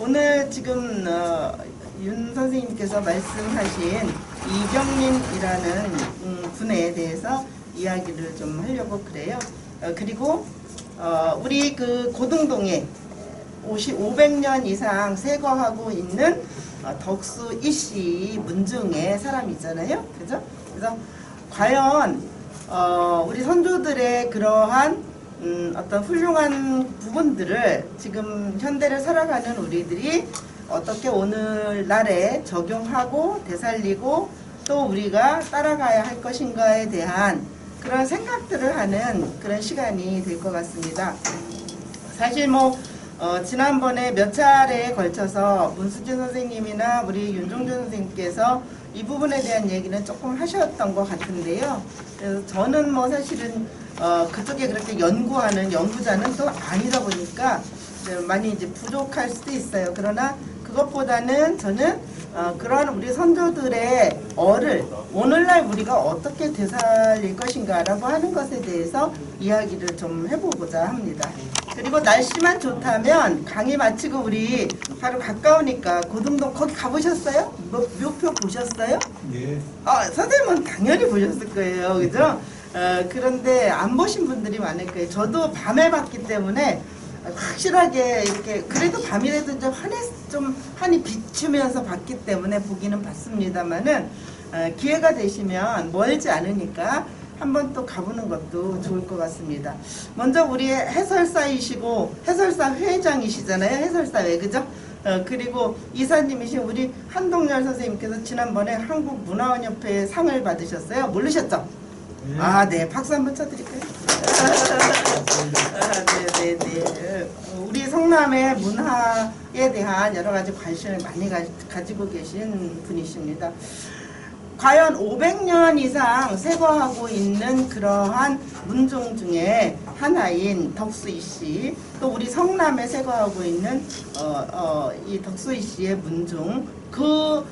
오늘 지금 윤 선생님께서 말씀하신 이경민이라는 분에 대해서 이야기를 좀 하려고 그래요. 그리고 우리 그 고등동에 500년 이상 세거하고 있는 덕수 이씨 문중의 사람 있잖아요. 그죠? 그래서 과연 우리 선조들의 그러한 어떤 훌륭한 부분들을 지금 현대를 살아가는 우리들이 어떻게 오늘날에 적용하고 되살리고 또 우리가 따라가야 할 것인가에 대한 그런 생각들을 하는 그런 시간이 될 것 같습니다. 사실 뭐 지난번에 몇 차례에 걸쳐서 문수진 선생님이나 우리 윤종준 선생님께서 이 부분에 대한 얘기는 조금 하셨던 것 같은데요. 그래서 저는 뭐 사실은 그쪽에 그렇게 연구하는 연구자는 또 아니다 보니까 많이 이제 부족할 수도 있어요. 그러나 그것보다는 저는 그러한 우리 선조들의 어를 오늘날 우리가 어떻게 되살릴 것인가라고 하는 것에 대해서 이야기를 좀 해보고자 합니다. 그리고 날씨만 좋다면 강의 마치고 우리 바로 가까우니까 고등동 거기 가보셨어요? 묘표 보셨어요? 예. 선생님은 당연히 보셨을 거예요. 그죠? 그런데 안 보신 분들이 많을 거예요. 저도 밤에 봤기 때문에 확실하게 이렇게 그래도 밤이라도 좀 환히 비추면서 봤기 때문에 보기는 봤습니다만은 기회가 되시면 멀지 않으니까 한번 또 가보는 것도 좋을 것 같습니다. 먼저 우리 해설사이시고 해설사 회장이시잖아요. 해설사회 그죠? 그리고 이사님이신 우리 한동열 선생님께서 지난번에 한국문화원협회 상을 받으셨어요. 모르셨죠? 네. 네. 박수 한번 쳐드릴까요? 네네네. 우리 성남의 문화에 대한 여러 가지 관심을 많이 가지고 계신 분이십니다. 과연 500년 이상 세거하고 있는 그러한 문중 중에 하나인 덕수이 씨, 또 우리 성남에 세거하고 있는 이 덕수이 씨의 문중, 그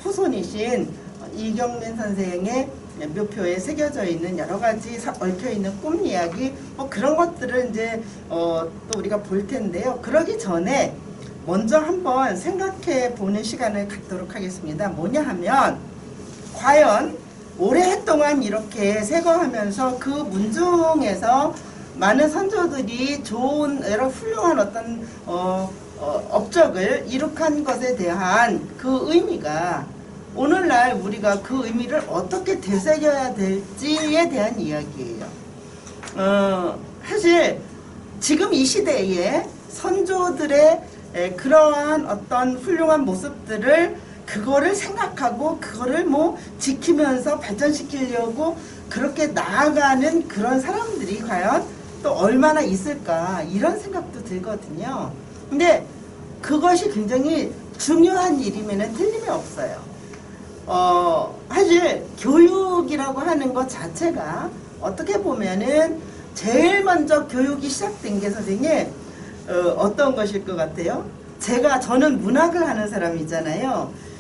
후손이신 이경민 선생의 묘표에 새겨져 있는 여러 가지 얽혀 있는 꿈 이야기, 뭐 그런 것들을 이제 또 우리가 볼 텐데요. 그러기 전에 먼저 한번 생각해 보는 시간을 갖도록 하겠습니다. 뭐냐 하면 과연 오랫동안 이렇게 세거하면서 그 문중에서 많은 선조들이 좋은 여러 훌륭한 어떤 업적을 이룩한 것에 대한 그 의미가 오늘날 우리가 그 의미를 어떻게 되새겨야 될지에 대한 이야기예요. 사실 지금 이 시대에 선조들의 그러한 어떤 훌륭한 모습들을 그거를 생각하고 그거를 뭐 지키면서 발전시키려고 그렇게 나아가는 그런 사람들이 과연 또 얼마나 있을까 이런 생각도 들거든요. 근데 그것이 굉장히 중요한 일이면 틀림이 없어요. 사실 교육이라고 하는 것 자체가 어떻게 보면은 제일 먼저 교육이 시작된 게 선생님 어떤 것일 것 같아요? 저는 문학을 하는 사람이잖아요.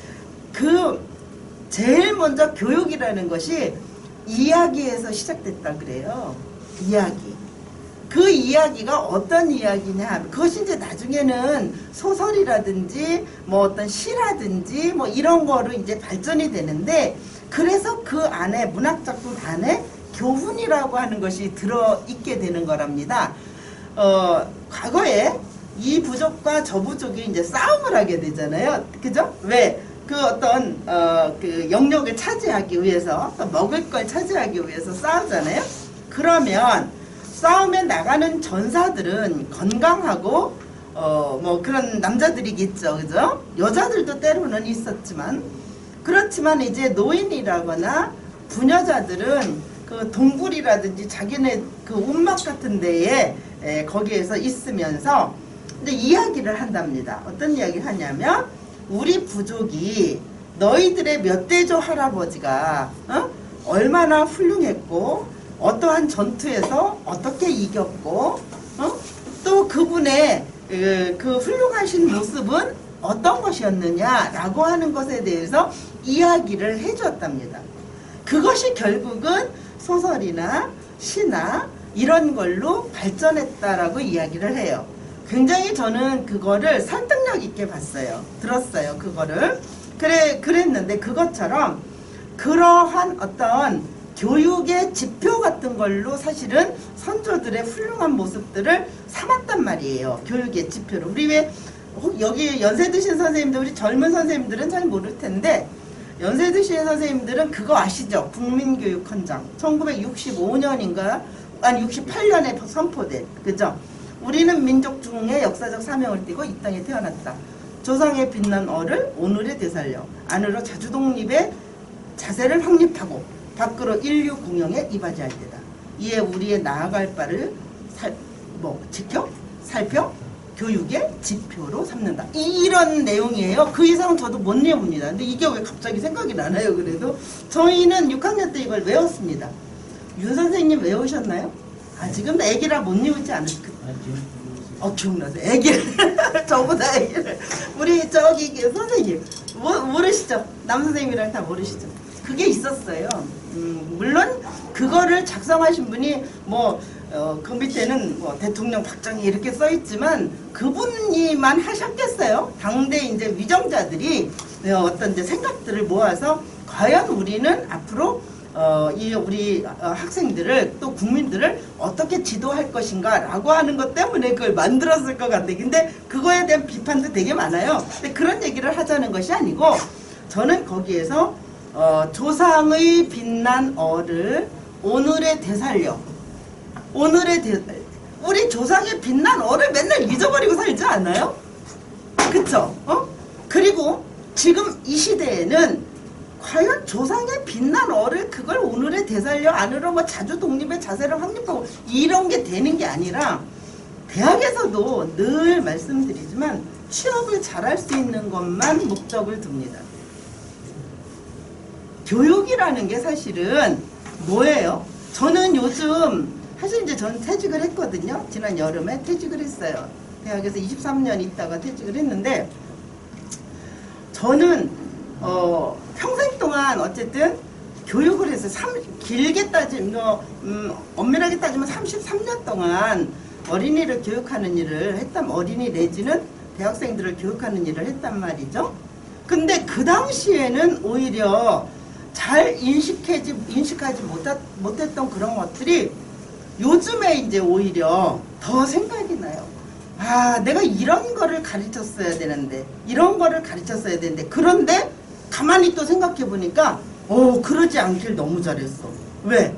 제일 먼저 교육이라는 것이 이야기에서 시작됐다 그래요. 이야기. 그 이야기가 어떤 이야기냐 하면 그것이 이제 나중에는 소설이라든지 뭐 어떤 시라든지 뭐 이런 거로 이제 발전이 되는데, 그래서 그 안에 문학작품 안에 교훈이라고 하는 것이 들어있게 되는 거랍니다. 과거에 이 부족과 저 부족이 이제 싸움을 하게 되잖아요. 그죠? 왜? 그 어떤 그 영역을 차지하기 위해서, 또 먹을 걸 차지하기 위해서 싸우잖아요. 그러면 싸움에 나가는 전사들은 건강하고 뭐 그런 남자들이겠죠. 그죠? 여자들도 때로는 있었지만, 그렇지만 이제 노인이라거나 부녀자들은 그 동굴이라든지 자기네 그 움막 같은 데에 거기에서 있으면서 이제 이야기를 한답니다. 어떤 이야기를 하냐면 우리 부족이 너희들의 몇 대조 할아버지가 얼마나 훌륭했고 어떠한 전투에서 어떻게 이겼고 또 그분의 그 훌륭하신 모습은 어떤 것이었느냐라고 하는 것에 대해서 이야기를 해주었답니다. 그것이 결국은 소설이나 시나 이런 걸로 발전했다라고 이야기를 해요. 굉장히 저는 그거를 설득력 있게 봤어요. 들었어요. 그거를. 그랬는데 그것처럼 그러한 어떤 교육의 지표 같은 걸로 사실은 선조들의 훌륭한 모습들을 삼았단 말이에요. 교육의 지표로. 우리 왜 여기 연세 드신 선생님들, 우리 젊은 선생님들은 잘 모를 텐데 연세 드신 선생님들은 그거 아시죠? 국민교육헌장 1965년인가 아니 68년에 선포된, 그죠? 우리는 민족 중의 역사적 사명을 띠고 이 땅에 태어났다. 조상의 빛난 얼을 오늘에 되살려 안으로 자주독립의 자세를 확립하고 밖으로 인류 공영에 이바지할 때다. 이에 우리의 나아갈 바를 지켜 살펴 교육의 지표로 삼는다. 이런 내용이에요. 그 이상은 저도 못 외웁니다. 근데 이게 왜 갑자기 생각이 나나요? 그래도 저희는 6학년 때 이걸 외웠습니다. 윤 선생님 외우셨나요? 아직은 애기라 못 외우지 않으실 기억나세요? 애기를 저보다 애기를 우리 저기 선생님 모르시죠? 남 선생님이랑 다 모르시죠? 그게 있었어요. 물론 그거를 작성하신 분이 그 밑에는 대통령 박정희 이렇게 써 있지만 그분이만 하셨겠어요? 당대 이제 위정자들이 어떤 이제 생각들을 모아서 과연 우리는 앞으로 우리 학생들을 또 국민들을 어떻게 지도할 것인가 라고 하는 것 때문에 그걸 만들었을 것 같아요. 근데 그거에 대한 비판도 되게 많아요. 근데 그런 얘기를 하자는 것이 아니고 저는 거기에서 조상의 빛난 얼을 오늘에 되살려 우리 조상의 빛난 얼을 맨날 잊어버리고 살지 않아요? 그쵸? 그리고 지금 이 시대에는 과연 조상의 빛난 얼을 그걸 오늘에 되살려 안으로 자주 독립의 자세를 확립하고 이런 게 되는 게 아니라 대학에서도 늘 말씀드리지만 취업을 잘할 수 있는 것만 목적을 둡니다. 교육이라는 게 사실은 뭐예요? 저는 요즘 사실 이제 저는 퇴직을 했거든요. 지난 여름에 퇴직을 했어요. 대학에서 23년 있다가 퇴직을 했는데 저는 평생 동안 어쨌든 교육을 해서 길게 따지면 엄밀하게 따지면 33년 동안 어린이를 교육하는 일을 했단 어린이 내지는 대학생들을 교육하는 일을 했단 말이죠. 근데 그 당시에는 오히려 잘 인식하지 못했던 그런 것들이 요즘에 이제 오히려 더 생각이 나요. 아, 내가 이런 거를 가르쳤어야 되는데, 이런 거를 가르쳤어야 되는데, 그런데 가만히 또 생각해 보니까, 그러지 않길 너무 잘했어. 왜?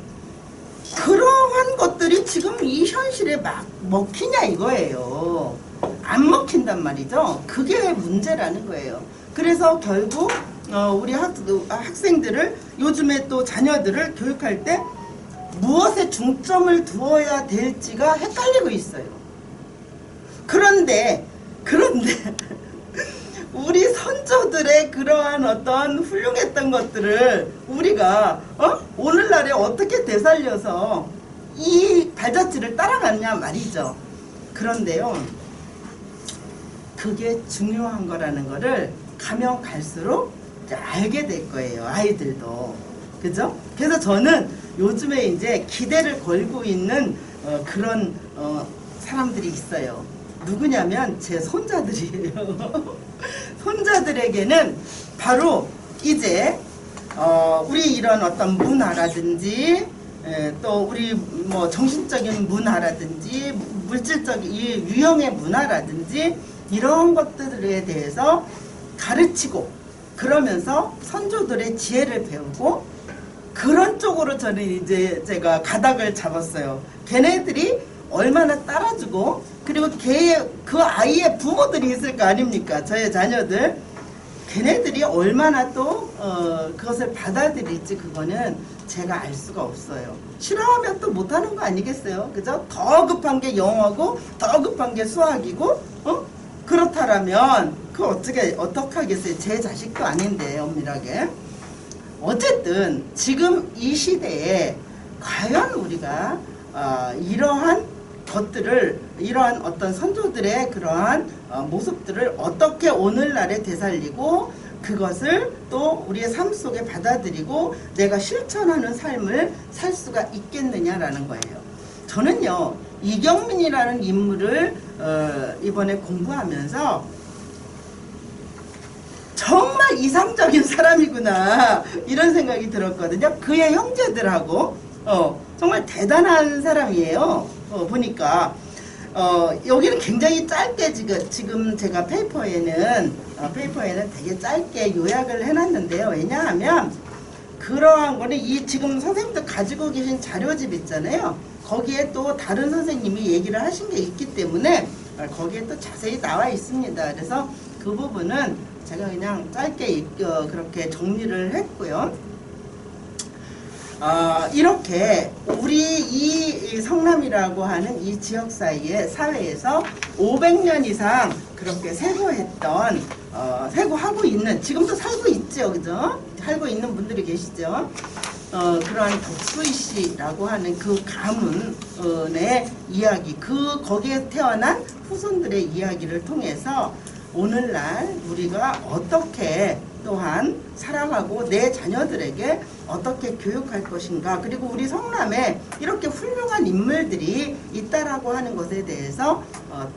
그러한 것들이 지금 이 현실에 막 먹히냐 이거예요. 안 먹힌단 말이죠. 그게 문제라는 거예요. 그래서 결국 우리 학생들을 요즘에 또 자녀들을 교육할 때 무엇에 중점을 두어야 될지가 헷갈리고 있어요. 그런데 우리 선조들의 그러한 어떤 훌륭했던 것들을 우리가 오늘날에 어떻게 되살려서 이 발자취를 따라가느냐 말이죠. 그런데요, 그게 중요한 거라는 거를 가면 갈수록 이제 알게 될 거예요. 아이들도. 그죠? 그래서 저는 요즘에 이제 기대를 걸고 있는 그런 사람들이 있어요. 누구냐면 제 손자들이에요. 손자들에게는 바로 이제 우리 이런 어떤 문화라든지 또 우리 정신적인 문화라든지 물질적인 유형의 문화라든지 이런 것들에 대해서 가르치고 그러면서 선조들의 지혜를 배우고 그런 쪽으로 저는 이제 제가 가닥을 잡았어요. 걔네들이 얼마나 따라주고 그리고 그 아이의 부모들이 있을 거 아닙니까? 저의 자녀들. 걔네들이 얼마나 또 그것을 받아들일지 그거는 제가 알 수가 없어요. 싫어하면 또 못하는 거 아니겠어요? 그죠? 더 급한 게 영어고 더 급한 게 수학이고 그렇다라면 그 어떻게 하겠어요? 제 자식도 아닌데 엄밀하게. 어쨌든 지금 이 시대에 과연 우리가 이러한 것들을 이러한 어떤 선조들의 그러한 모습들을 어떻게 오늘날에 되살리고 그것을 또 우리의 삶 속에 받아들이고 내가 실천하는 삶을 살 수가 있겠느냐라는 거예요. 저는요 이경민이라는 인물을 이번에 공부하면서 정말 이상적인 사람이구나 이런 생각이 들었거든요. 그의 형제들하고 정말 대단한 사람이에요. 보니까 여기는 굉장히 짧게 지금 제가 페이퍼에는 되게 짧게 요약을 해놨는데요. 왜냐하면 그러한 거는 이 지금 선생님들 가지고 계신 자료집 있잖아요. 거기에 또 다른 선생님이 얘기를 하신 게 있기 때문에 거기에 또 자세히 나와 있습니다. 그래서 그 부분은 제가 그냥 짧게 그렇게 정리를 했고요. 이렇게 우리 이 성남이라고 하는 이 지역 사회에서 500년 이상 그렇게 세고했던 세고하고 있는, 지금도 살고 있죠, 그죠? 살고 있는 분들이 계시죠. 그러한 덕수이 씨라고 하는 그 가문의 이야기, 거기에 태어난 후손들의 이야기를 통해서 오늘날 우리가 어떻게 또한 살아가고 내 자녀들에게 어떻게 교육할 것인가, 그리고 우리 성남에 이렇게 훌륭한 인물들이 있다라고 하는 것에 대해서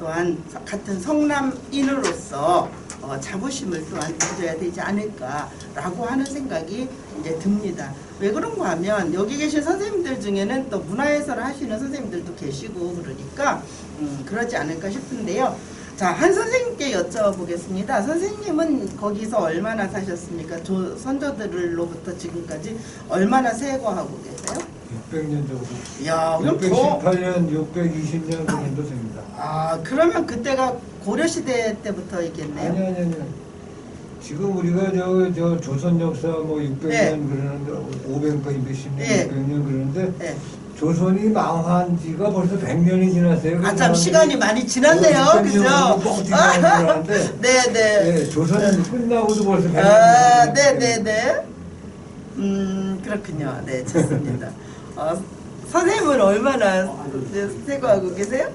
또한 같은 성남인으로서 자부심을 또한 가져야 되지 않을까라고 하는 생각이 이제 듭니다. 왜 그런가 하면 여기 계신 선생님들 중에는 또 문화해설을 하시는 선생님들도 계시고 그러니까 그러지 않을까 싶은데요. 자, 한 선생님께 여쭤보겠습니다. 선생님은 거기서 얼마나 사셨습니까? 선조들로부터 지금까지 얼마나 세거하고 계세요? 600년 정도. 이야, 그럼 618년, 620년 정도 됩니다. 그러면 그때가 고려시대 때부터이겠네요? 아니. 지금 우리가 저 조선 역사 뭐 600년 네. 그러는데 500년, 몇십 년, 네. 600년 그러는데 네. 조선이 망한 지가 벌써 100년이 지났어요. 참 시간이 많이 지났네요. 그죠? 네네. 네, 조선이 끝나고도 벌써 100년이 네네네. 그렇군요. 네, 좋습니다. 선생님은 얼마나 세고하고 계세요?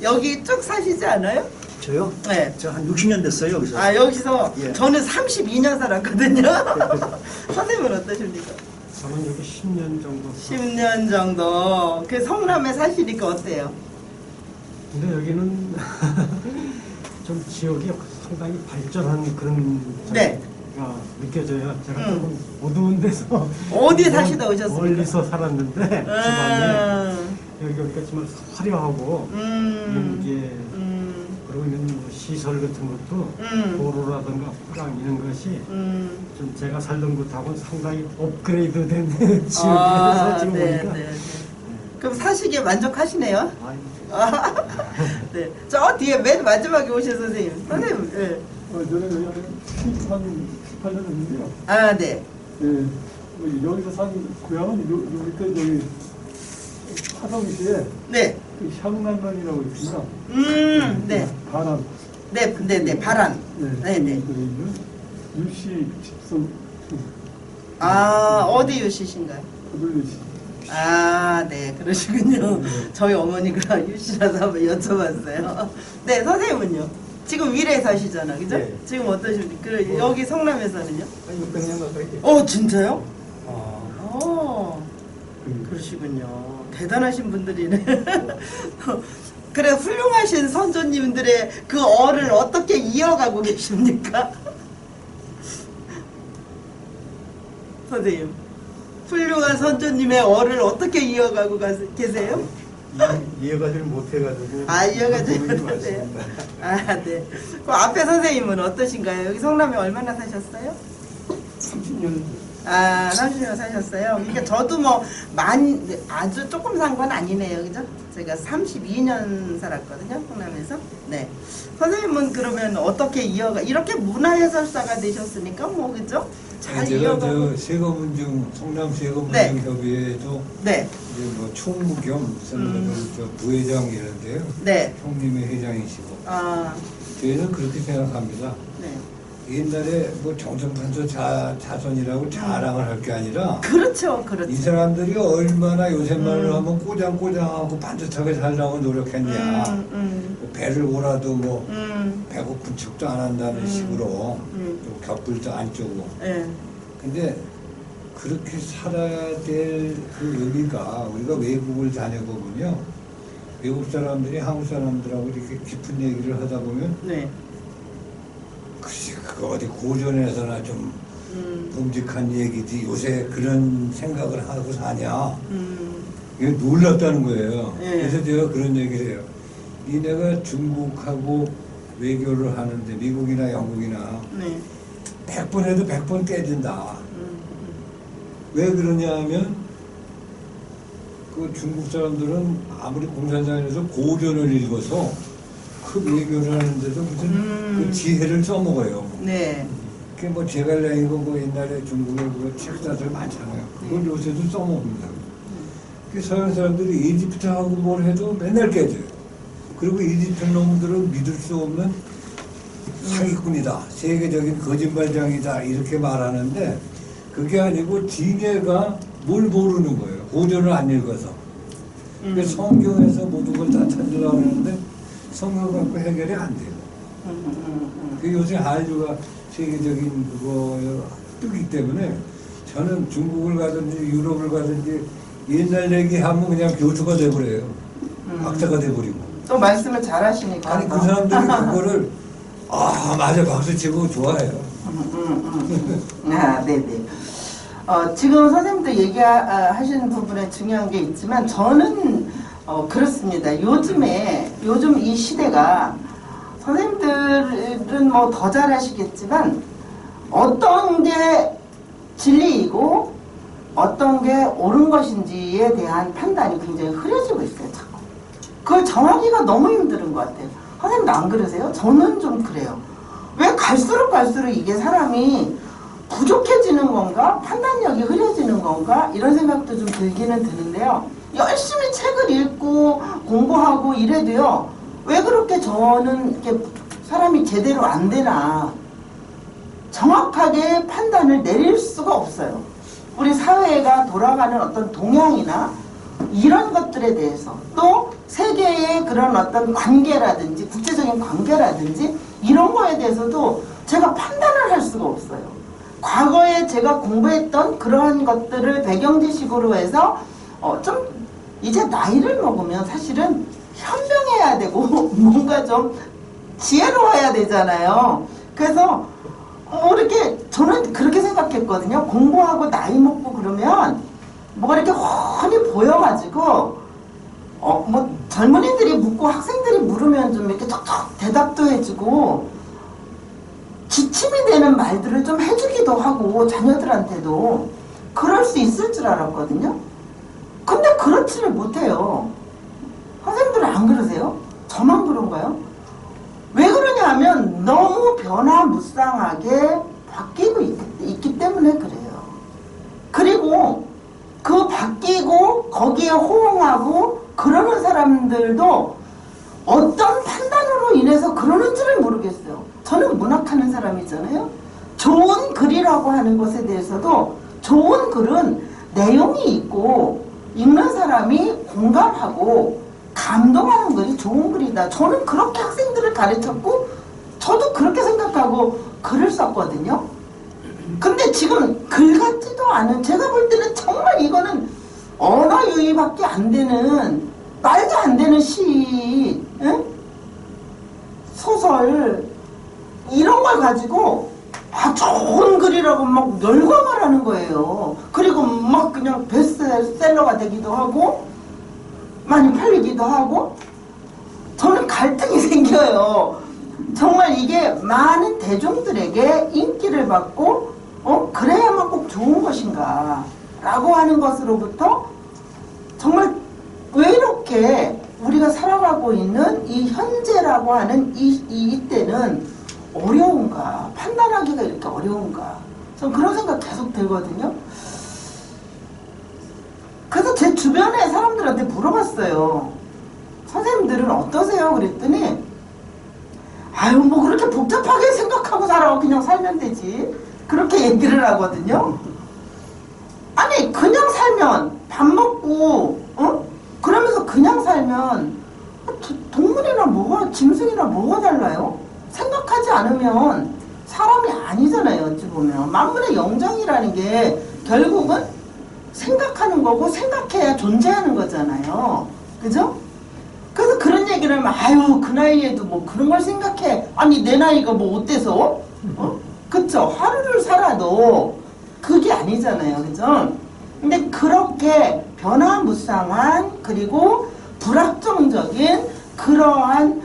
여기 쭉 사시지 않아요? 저요? 네. 저 한 60년 됐어요, 여기서. 여기서 예. 저는 32년 살았거든요. 선생님은 어떠십니까? 저는 여기 10년 정도. 10년 정도. 그 성남에 사시니까 어때요? 근데 여기는 좀 지역이 상당히 발전한 그런 네. 가 느껴져요. 제가 음. 조금 어두운 데서 어디에 사시다 오셨습니까? 멀리서 살았는데 지방에 여기 오니까 정말 화려하고 이게 그리고 있는 뭐 시설 같은 것도 도로라든가 호랑 이런 것이 좀 제가 살던 곳하고는 상당히 업그레이드된 지역이라서 지금 보니까 네. 그럼 사시기에 만족하시네요? 아이, 네. 저 뒤에 맨 마지막에 오신 선생님. 선생님, 네. 저는 여기 한 18년 됐는데요. 네. 네. 여기서 산 고향은 요 밑에 저기 화성시에 네. 그 향난면이라고 있습니다. 네. 바람. 네. 바람. 네네. 유씨 집성 어디 유씨신가요? 거들유씨. 네, 그러시군요. 저희 어머니가 유씨라서 한번 여쭤봤어요. 네, 선생님은요? 지금 위례에 사시잖아, 그죠? 네. 지금 어떠십니까? 여기 성남에서는요? 600년 가까이. 진짜요? 그러시군요. 대단하신 분들이네. 그래, 훌륭하신 선조님들의 그 어를 어떻게 이어가고 계십니까? 선생님, 훌륭한 선조님의 어를 어떻게 이어가고 계세요? 이해가지를 못해가지고. 이어가지 고민이 못하세요? 많습니다. 네. 그 앞에 선생님은 어떠신가요? 여기 성남에 얼마나 사셨어요? 30년. 30년 사셨어요? 그러니까 저도 뭐 아주 조금 산 건 아니네요, 그죠? 제가 32년 살았거든요, 성남에서. 네. 선생님은 그러면 어떻게 이렇게 문화해설사가 되셨으니까 뭐, 그죠? 잘 제가 이어가고. 저 세거문중 성남 네. 세거문중 협의회에도 네. 이제 뭐 총무 겸 저 부회장이라는데요. 네. 총림의 회장이시고. 아, 저희는 그렇게 생각합니다. 네. 옛날에 뭐 정성탄소 자손이라고 자랑을 할 게 아니라 그렇죠. 이 사람들이 얼마나 요새 말로 하면 꼬장꼬장하고 반듯하게 살라고 노력했냐. 뭐 배를 오라도 뭐 배고픈 척도 안 한다는 식으로 또 곁불도 안 쪼고. 네. 근데 그렇게 살아야 될 그 의미가 우리가 외국을 다녀보면요. 외국 사람들이 한국 사람들하고 이렇게 깊은 얘기를 하다 보면 네. 글쎄 그거 어디 고전에서나 좀 듬직한 얘기지 요새 그런 생각을 하고 사냐 이게 놀랍다는 거예요. 예. 그래서 제가 그런 얘기를 해요. 니네가 중국하고 외교를 하는데 미국이나 영국이나 네. 100번 해도 100번 깨진다. 왜 그러냐 하면 그 중국 사람들은 아무리 공산당에서 고전을 읽어서 그 외교를 하는데도 무슨 그 지혜를 써먹어요. 네. 그게 뭐 제갈량이고 뭐 옛날에 중국에 그 책사들 많잖아요. 그걸 요새도 써먹습니다. 그 서양 사람들이 이집트하고 뭘 해도 맨날 깨져요. 그리고 이집트 놈들은 믿을 수 없는 사기꾼이다. 세계적인 거짓말장이다. 이렇게 말하는데 그게 아니고 지네가 뭘 모르는 거예요. 고전을 안 읽어서. 그 성경에서 모든 걸 다 찾으려고 하는데 성경 갖고 해결이 안 돼요. 그 요새 한류가 세계적인 그거에 뜨기 때문에 저는 중국을 가든지 유럽을 가든지 옛날 얘기하면 그냥 교수가 돼버려요. 박사가 돼버리고. 또 말씀을 잘 하시니까. 아니 그 사람들이 그거를 아 맞아 박수 치고 좋아해요. 아, 네네. 지금 선생님도 얘기하시는 부분에 중요한 게 있지만 저는 그렇습니다. 요즘 이 시대가 선생님들은 뭐 더 잘하시겠지만 어떤 게 진리이고 어떤 게 옳은 것인지에 대한 판단이 굉장히 흐려지고 있어요. 자꾸. 그걸 정하기가 너무 힘든 것 같아요. 선생님도 안 그러세요? 저는 좀 그래요. 왜 갈수록 이게 사람이 부족해지는 건가? 판단력이 흐려지는 건가? 이런 생각도 좀 들기는 드는데요. 열심히 책을 읽고 공부하고 이래도요. 왜 그렇게 저는 이렇게 사람이 제대로 안 되나 정확하게 판단을 내릴 수가 없어요. 우리 사회가 돌아가는 어떤 동향이나 이런 것들에 대해서 또 세계의 그런 어떤 관계라든지 국제적인 관계라든지 이런 거에 대해서도 제가 판단을 할 수가 없어요. 과거에 제가 공부했던 그러한 것들을 배경 지식으로 해서 좀 이제 나이를 먹으면 사실은 현명해야 되고 뭔가 좀 지혜로워야 되잖아요. 그래서 이렇게 저는 그렇게 생각했거든요. 공부하고 나이 먹고 그러면 뭐가 이렇게 훤히 보여가지고 뭐 젊은이들이 묻고 학생들이 물으면 좀 이렇게 톡톡 대답도 해주고 지침이 되는 말들을 좀 해주기도 하고 자녀들한테도 그럴 수 있을 줄 알았거든요. 근데 그렇지를 못해요. 선생님들은 안 그러세요? 저만 그런가요? 왜 그러냐 하면 너무 변화무쌍하게 바뀌고 있기 때문에 그래요. 그리고 그 바뀌고 거기에 호응하고 그러는 사람들도 어떤 판단으로 인해서 그러는지를 모르겠어요. 저는 문학하는 사람이잖아요. 좋은 글이라고 하는 것에 대해서도 좋은 글은 내용이 있고 읽는 사람이 공감하고 감동하는 글이 좋은 글이다. 저는 그렇게 학생들을 가르쳤고 저도 그렇게 생각하고 글을 썼거든요. 근데 지금 글 같지도 않은 제가 볼 때는 정말 이거는 언어 유희밖에 안 되는 말도 안 되는 시, 응? 소설 이런 걸 가지고 좋은 글이라고 막 열광을 하는 거예요. 그리고 막 그냥 베스트셀러가 되기도 하고 많이 팔리기도 하고 저는 갈등이 생겨요. 정말 이게 많은 대중들에게 인기를 받고 그래야만 꼭 좋은 것인가 라고 하는 것으로부터 정말 왜 이렇게 우리가 살아가고 있는 이 현재라고 하는 이때는 어려운가, 판단하기가 이렇게 어려운가, 전 그런 생각 계속 들거든요. 그래서 제 주변에 사람들한테 물어봤어요. 선생님들은 어떠세요? 그랬더니 아유 뭐 그렇게 복잡하게 생각하고 살아 그냥 살면 되지 그렇게 얘기를 하거든요. 아니 그냥 살면 밥 먹고 그러면서 그냥 살면 동물이나 뭐가 짐승이나 뭐가 달라요? 생각하지 않으면 사람이 아니잖아요. 어찌 보면 만물의 영장이라는 게 결국은 생각하는 거고 생각해야 존재하는 거잖아요. 그죠? 그 얘기를 하면 아유 그 나이에도 뭐 그런 걸 생각해. 아니 내 나이가 뭐 어때서? 그쵸? 하루를 살아도 그게 아니잖아요. 그죠? 근데 그렇게 변화무쌍한 그리고 불확정적인 그러한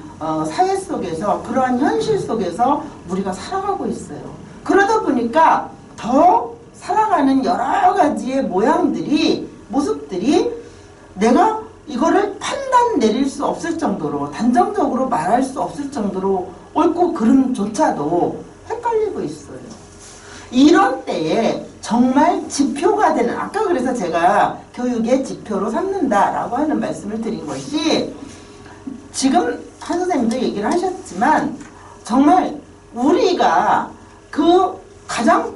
사회 속에서 그러한 현실 속에서 우리가 살아가고 있어요. 그러다 보니까 더 살아가는 여러 가지의 모습들이 내가 이거를 판단 내릴 수 없을 정도로 단정적으로 말할 수 없을 정도로 옳고 그름조차도 헷갈리고 있어요. 이런 때에 정말 지표가 되는, 아까 그래서 제가 교육의 지표로 삼는다라고 하는 말씀을 드린 것이, 지금 한 선생님도 얘기를 하셨지만 정말 우리가 그 가장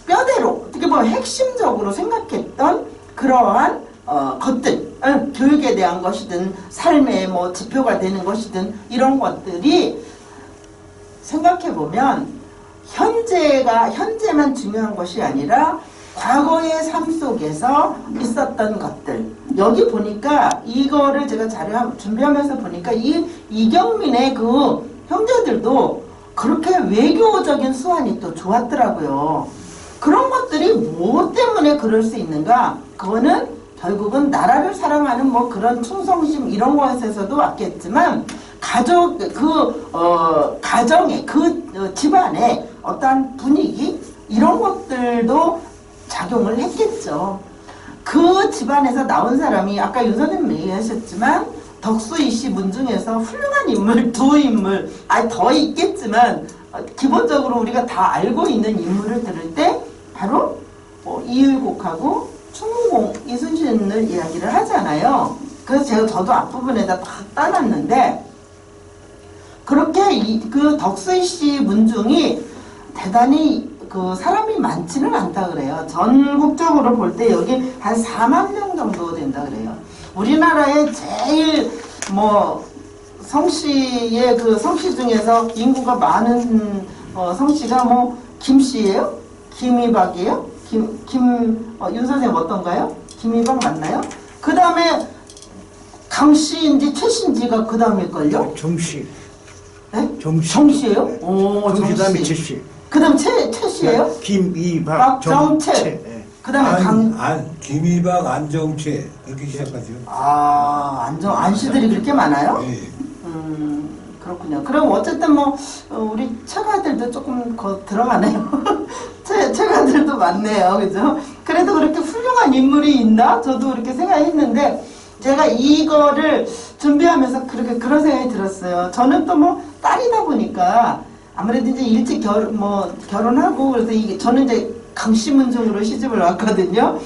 뼈대로 어떻게 보면 핵심적으로 생각했던 그러한 것들, 교육에 대한 것이든 삶의 뭐 지표가 되는 것이든 이런 것들이 생각해보면 현재만 중요한 것이 아니라 과거의 삶 속에서 있었던 것들. 여기 보니까 이거를 제가 자료 준비하면서 보니까 이경민의 그 형제들도 그렇게 외교적인 수완이 또 좋았더라고요. 그런 것들이 뭐 때문에 그럴 수 있는가? 그거는 결국은 나라를 사랑하는 뭐 그런 충성심 이런 것에서도 왔겠지만 가정의 집안의 어떠한 분위기 이런 것들도 작용을 했겠죠. 그 집안에서 나온 사람이 아까 윤 선생님 얘기하셨지만 덕수이 씨 문중에서 훌륭한 인물 두 인물 더 있겠지만 기본적으로 우리가 다 알고 있는 인물을 들을 때 바로 이율곡하고 충무공 이순신을 이야기를 하잖아요. 그래서 저도 앞부분에다 다 따놨는데 그렇게 그 덕수이 씨 문중이 대단히 그 사람이 많지는 않다 그래요. 전국적으로 볼 때 여기 한 4만 명 정도 된다 그래요. 우리나라의 제일 뭐 성씨의 그 성씨 중에서 인구가 많은 성씨가 뭐 김씨예요? 김이박이에요? 윤 선생님 어떤가요? 김이박 맞나요? 그 다음에 강씨인지 최씨인지가 그 다음일걸요? 정씨. 네? 정씨. 정씨예요? 네. 오, 정씨 다음에 정씨. 최씨. 그 다음 최씨예요? 김이박 정채. 정채. 그 다음에 김이박 안정채 이렇게 시작하죠. 안씨들이 그렇게 많아요? 네. 그렇군요. 그럼 어쨌든 뭐 우리 처가들도 조금 들어가네요. 처가들도 많네요. 그죠? 그래도 그렇게 훌륭한 인물이 있나? 저도 그렇게 생각했는데 제가 이거를 준비하면서 그런 생각이 들었어요. 저는 또 뭐 딸이다 보니까 아무래도 이제 일찍 결혼하고 그래서 저는 이제 강씨문중으로 시집을 왔거든요.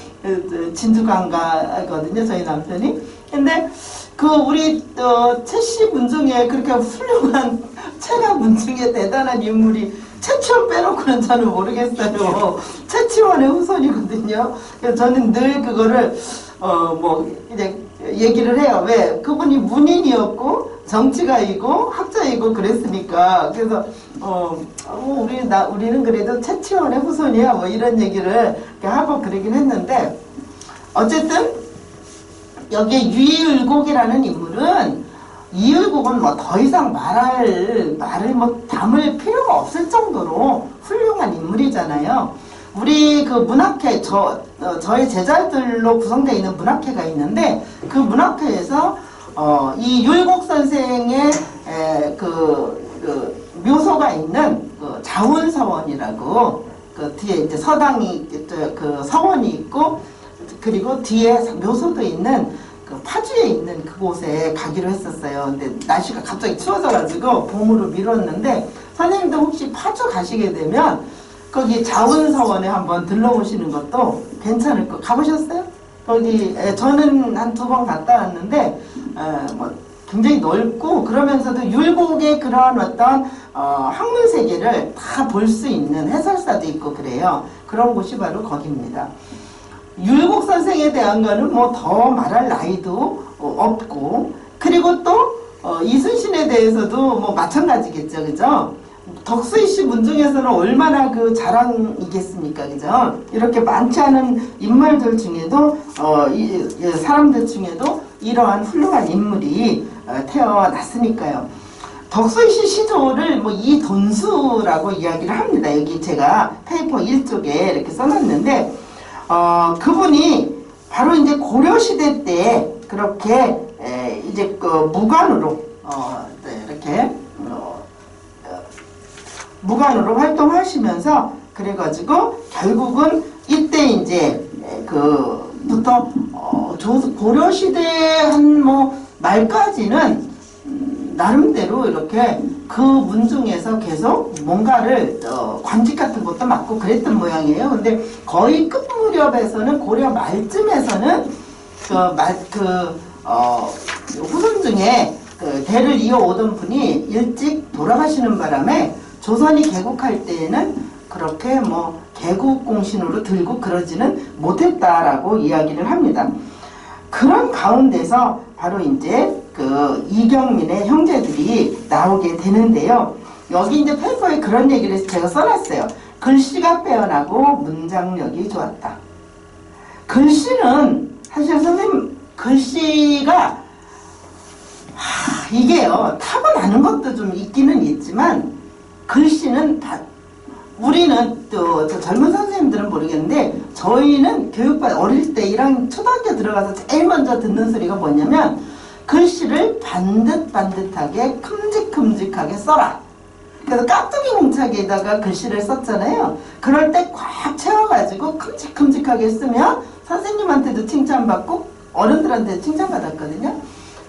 진주강가거든요. 저희 남편이. 근데 우리 최씨 문중에 그렇게 훌륭한 최가 문중에 대단한 인물이 최치원 빼놓고는 저는 모르겠어요. 최치원의 후손이거든요. 그래서 저는 늘 그거를 이제 얘기를 해요. 왜? 그분이 문인이었고 정치가이고 학자이고 그랬으니까. 그래서 우리는 그래도 최치원의 후손이야 뭐 이런 얘기를 하고 그러긴 했는데 어쨌든 여기에 유일곡이라는 인물은 이율곡은 뭐 더 이상 말을 담을 필요가 없을 정도로 훌륭한 인물이잖아요. 우리 그 문학회 저의 제자들로 구성되어 있는 문학회가 있는데 그 문학회에서 이 율곡 선생의 그 묘소가 있는 그 자훈서원이라고 그 뒤에 이제 서당이 그 서원이 있고 그리고 뒤에 묘소도 있는 그 파주에 있는 그곳에 가기로 했었어요. 근데 날씨가 갑자기 추워져가지고 봄으로 미뤘는데 선생님도 혹시 파주 가시게 되면 거기 자훈서원에 한번 들러보시는 것도 괜찮을 것. 가보셨어요? 거기 저는 한 2번 갔다 왔는데 뭐 굉장히 넓고 그러면서도 율곡의 그런 어떤 학문 세계를 다 볼 수 있는 해설사도 있고 그래요. 그런 곳이 바로 거기입니다. 율곡 선생에 대한 거는 뭐 더 말할 나이도 없고 그리고 또 이순신에 대해서도 뭐 마찬가지겠죠. 그죠? 덕수이 씨 문중에서는 얼마나 그 자랑이겠습니까? 그죠? 이렇게 많지 않은 인물들 중에도 사람들 중에도 이러한 훌륭한 인물이 태어났으니까요. 덕수이시 시조를 뭐 이돈수라고 이야기를 합니다. 여기 제가 페이퍼 1쪽에 이렇게 써놨는데 그분이 바로 이제 고려시대 때 그렇게 이제 그 무관으로 이렇게 무관으로 활동하시면서 그래가지고 결국은 이때 이제 그부터 고려시대 한 뭐 말까지는 나름대로 이렇게 그 문중에서 계속 뭔가를 관직 같은 것도 맡고 그랬던 모양이에요. 근데 거의 끝 무렵에서는 고려 말쯤에서는 후손 중에 그 대를 이어오던 분이 일찍 돌아가시는 바람에 조선이 개국할 때에는 그렇게 뭐 개국공신으로 들고 그러지는 못했다라고 이야기를 합니다. 그런 가운데서 바로 이제 그 이경민의 형제들이 나오게 되는데요. 여기 이제 페이퍼에 그런 얘기를 해서 제가 써놨어요. 글씨가 빼어나고 문장력이 좋았다. 글씨는 사실 선생님 글씨가 이게요 타고나는 것도 좀 있기는 있지만 글씨는 우리는 또 젊은 선생님들은 모르겠는데 저희는 교육받 어릴 때 1학년 초등학교 들어가서 제일 먼저 듣는 소리가 뭐냐면 글씨를 반듯반듯하게 큼직큼직하게 써라. 그래서 깍두기 공책에다가 글씨를 썼잖아요. 그럴 때 꽉 채워가지고 큼직큼직하게 쓰면 선생님한테도 칭찬받고 어른들한테도 칭찬받았거든요.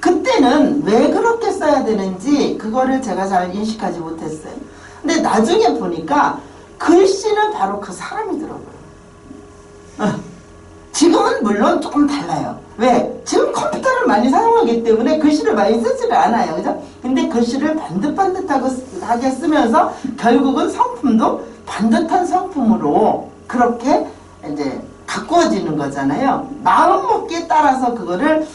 그때는 왜 그렇게 써야 되는지 그거를 제가 잘 인식하지 못했어요. 근데 나중에 보니까 글씨는 바로 그 사람이더라고요. 지금은 물론 조금 달라요. 왜? 지금 컴퓨터를 많이 사용하기 때문에 글씨를 많이 쓰지를 않아요. 그죠? 근데 글씨를 반듯반듯하게 쓰면서 결국은 성품도 반듯한 성품으로 그렇게 이제 가꾸어지는 거잖아요. 마음먹기에 따라서 그거를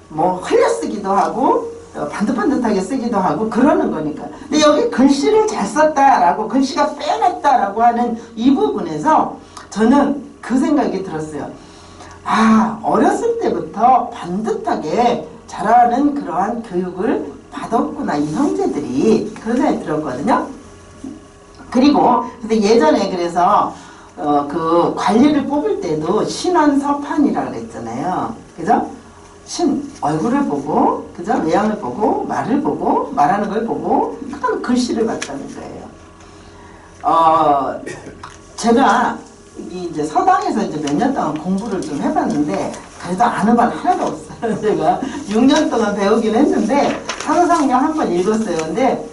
뭐 흘려쓰기도 하고 반듯반듯하게 쓰기도 하고 그러는 거니까. 근데 여기 글씨를 잘 썼다라고 글씨가 빼어났다라고 하는 이 부분에서 저는 그 생각이 들었어요. 아, 어렸을 때부터 반듯하게 자라는 그러한 교육을 받았구나 이 형제들이 그런 생각이 들었거든요. 그리고 근데 예전에 그래서 그 관리를 뽑을 때도 신원서판이라고 그랬잖아요. 그죠? 얼굴을 보고, 그죠? 외양을 보고, 말을 보고, 말하는 걸 보고, 그다음 글씨를 봤다는 거예요. 제가 이제 서당에서 이제 몇 년 동안 공부를 좀 해봤는데, 그래도 아는 건 하나도 없어요. 제가 6년 동안 배우긴 했는데, 상상령 한 번 읽었어요. 근데,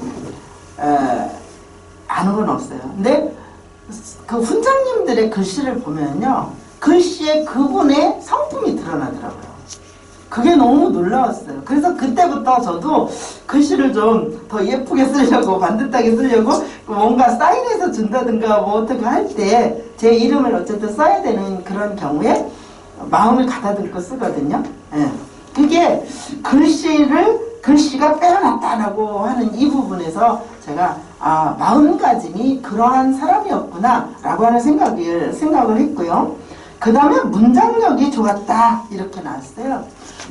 아는 건 없어요. 근데, 그 훈장님들의 글씨를 보면요, 글씨에 그분의 성품이 드러나더라고요. 그게 너무 놀라웠어요. 그래서 그때부터 저도 글씨를 좀 더 예쁘게 쓰려고 반듯하게 쓰려고 뭔가 사인해서 준다든가 뭐 어떻게 할 때 제 이름을 어쨌든 써야 되는 그런 경우에 마음을 가다듬고 쓰거든요. 예. 그게 글씨가 빼어났다라고 하는 이 부분에서 제가 마음가짐이 그러한 사람이었구나 라고 하는 생각을 했고요. 그 다음에 문장력이 좋았다 이렇게 나왔어요.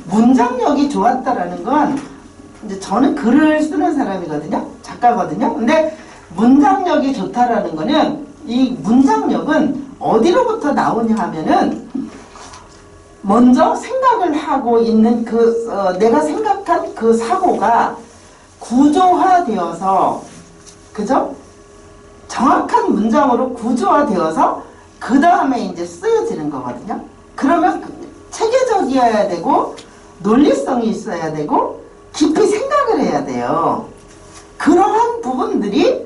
문장력이 좋았다라는 건 이제 저는 글을 쓰는 사람이거든요. 작가거든요. 근데 문장력이 좋다라는 거는 이 문장력은 어디로부터 나오냐 하면은 먼저 생각을 하고 있는 내가 생각한 그 사고가 구조화되어서 그죠? 정확한 문장으로 구조화되어서 그 다음에 이제 쓰여지는 거거든요. 그러면 체계적이어야 되고 논리성이 있어야 되고 깊이 생각을 해야 돼요. 그러한 부분들이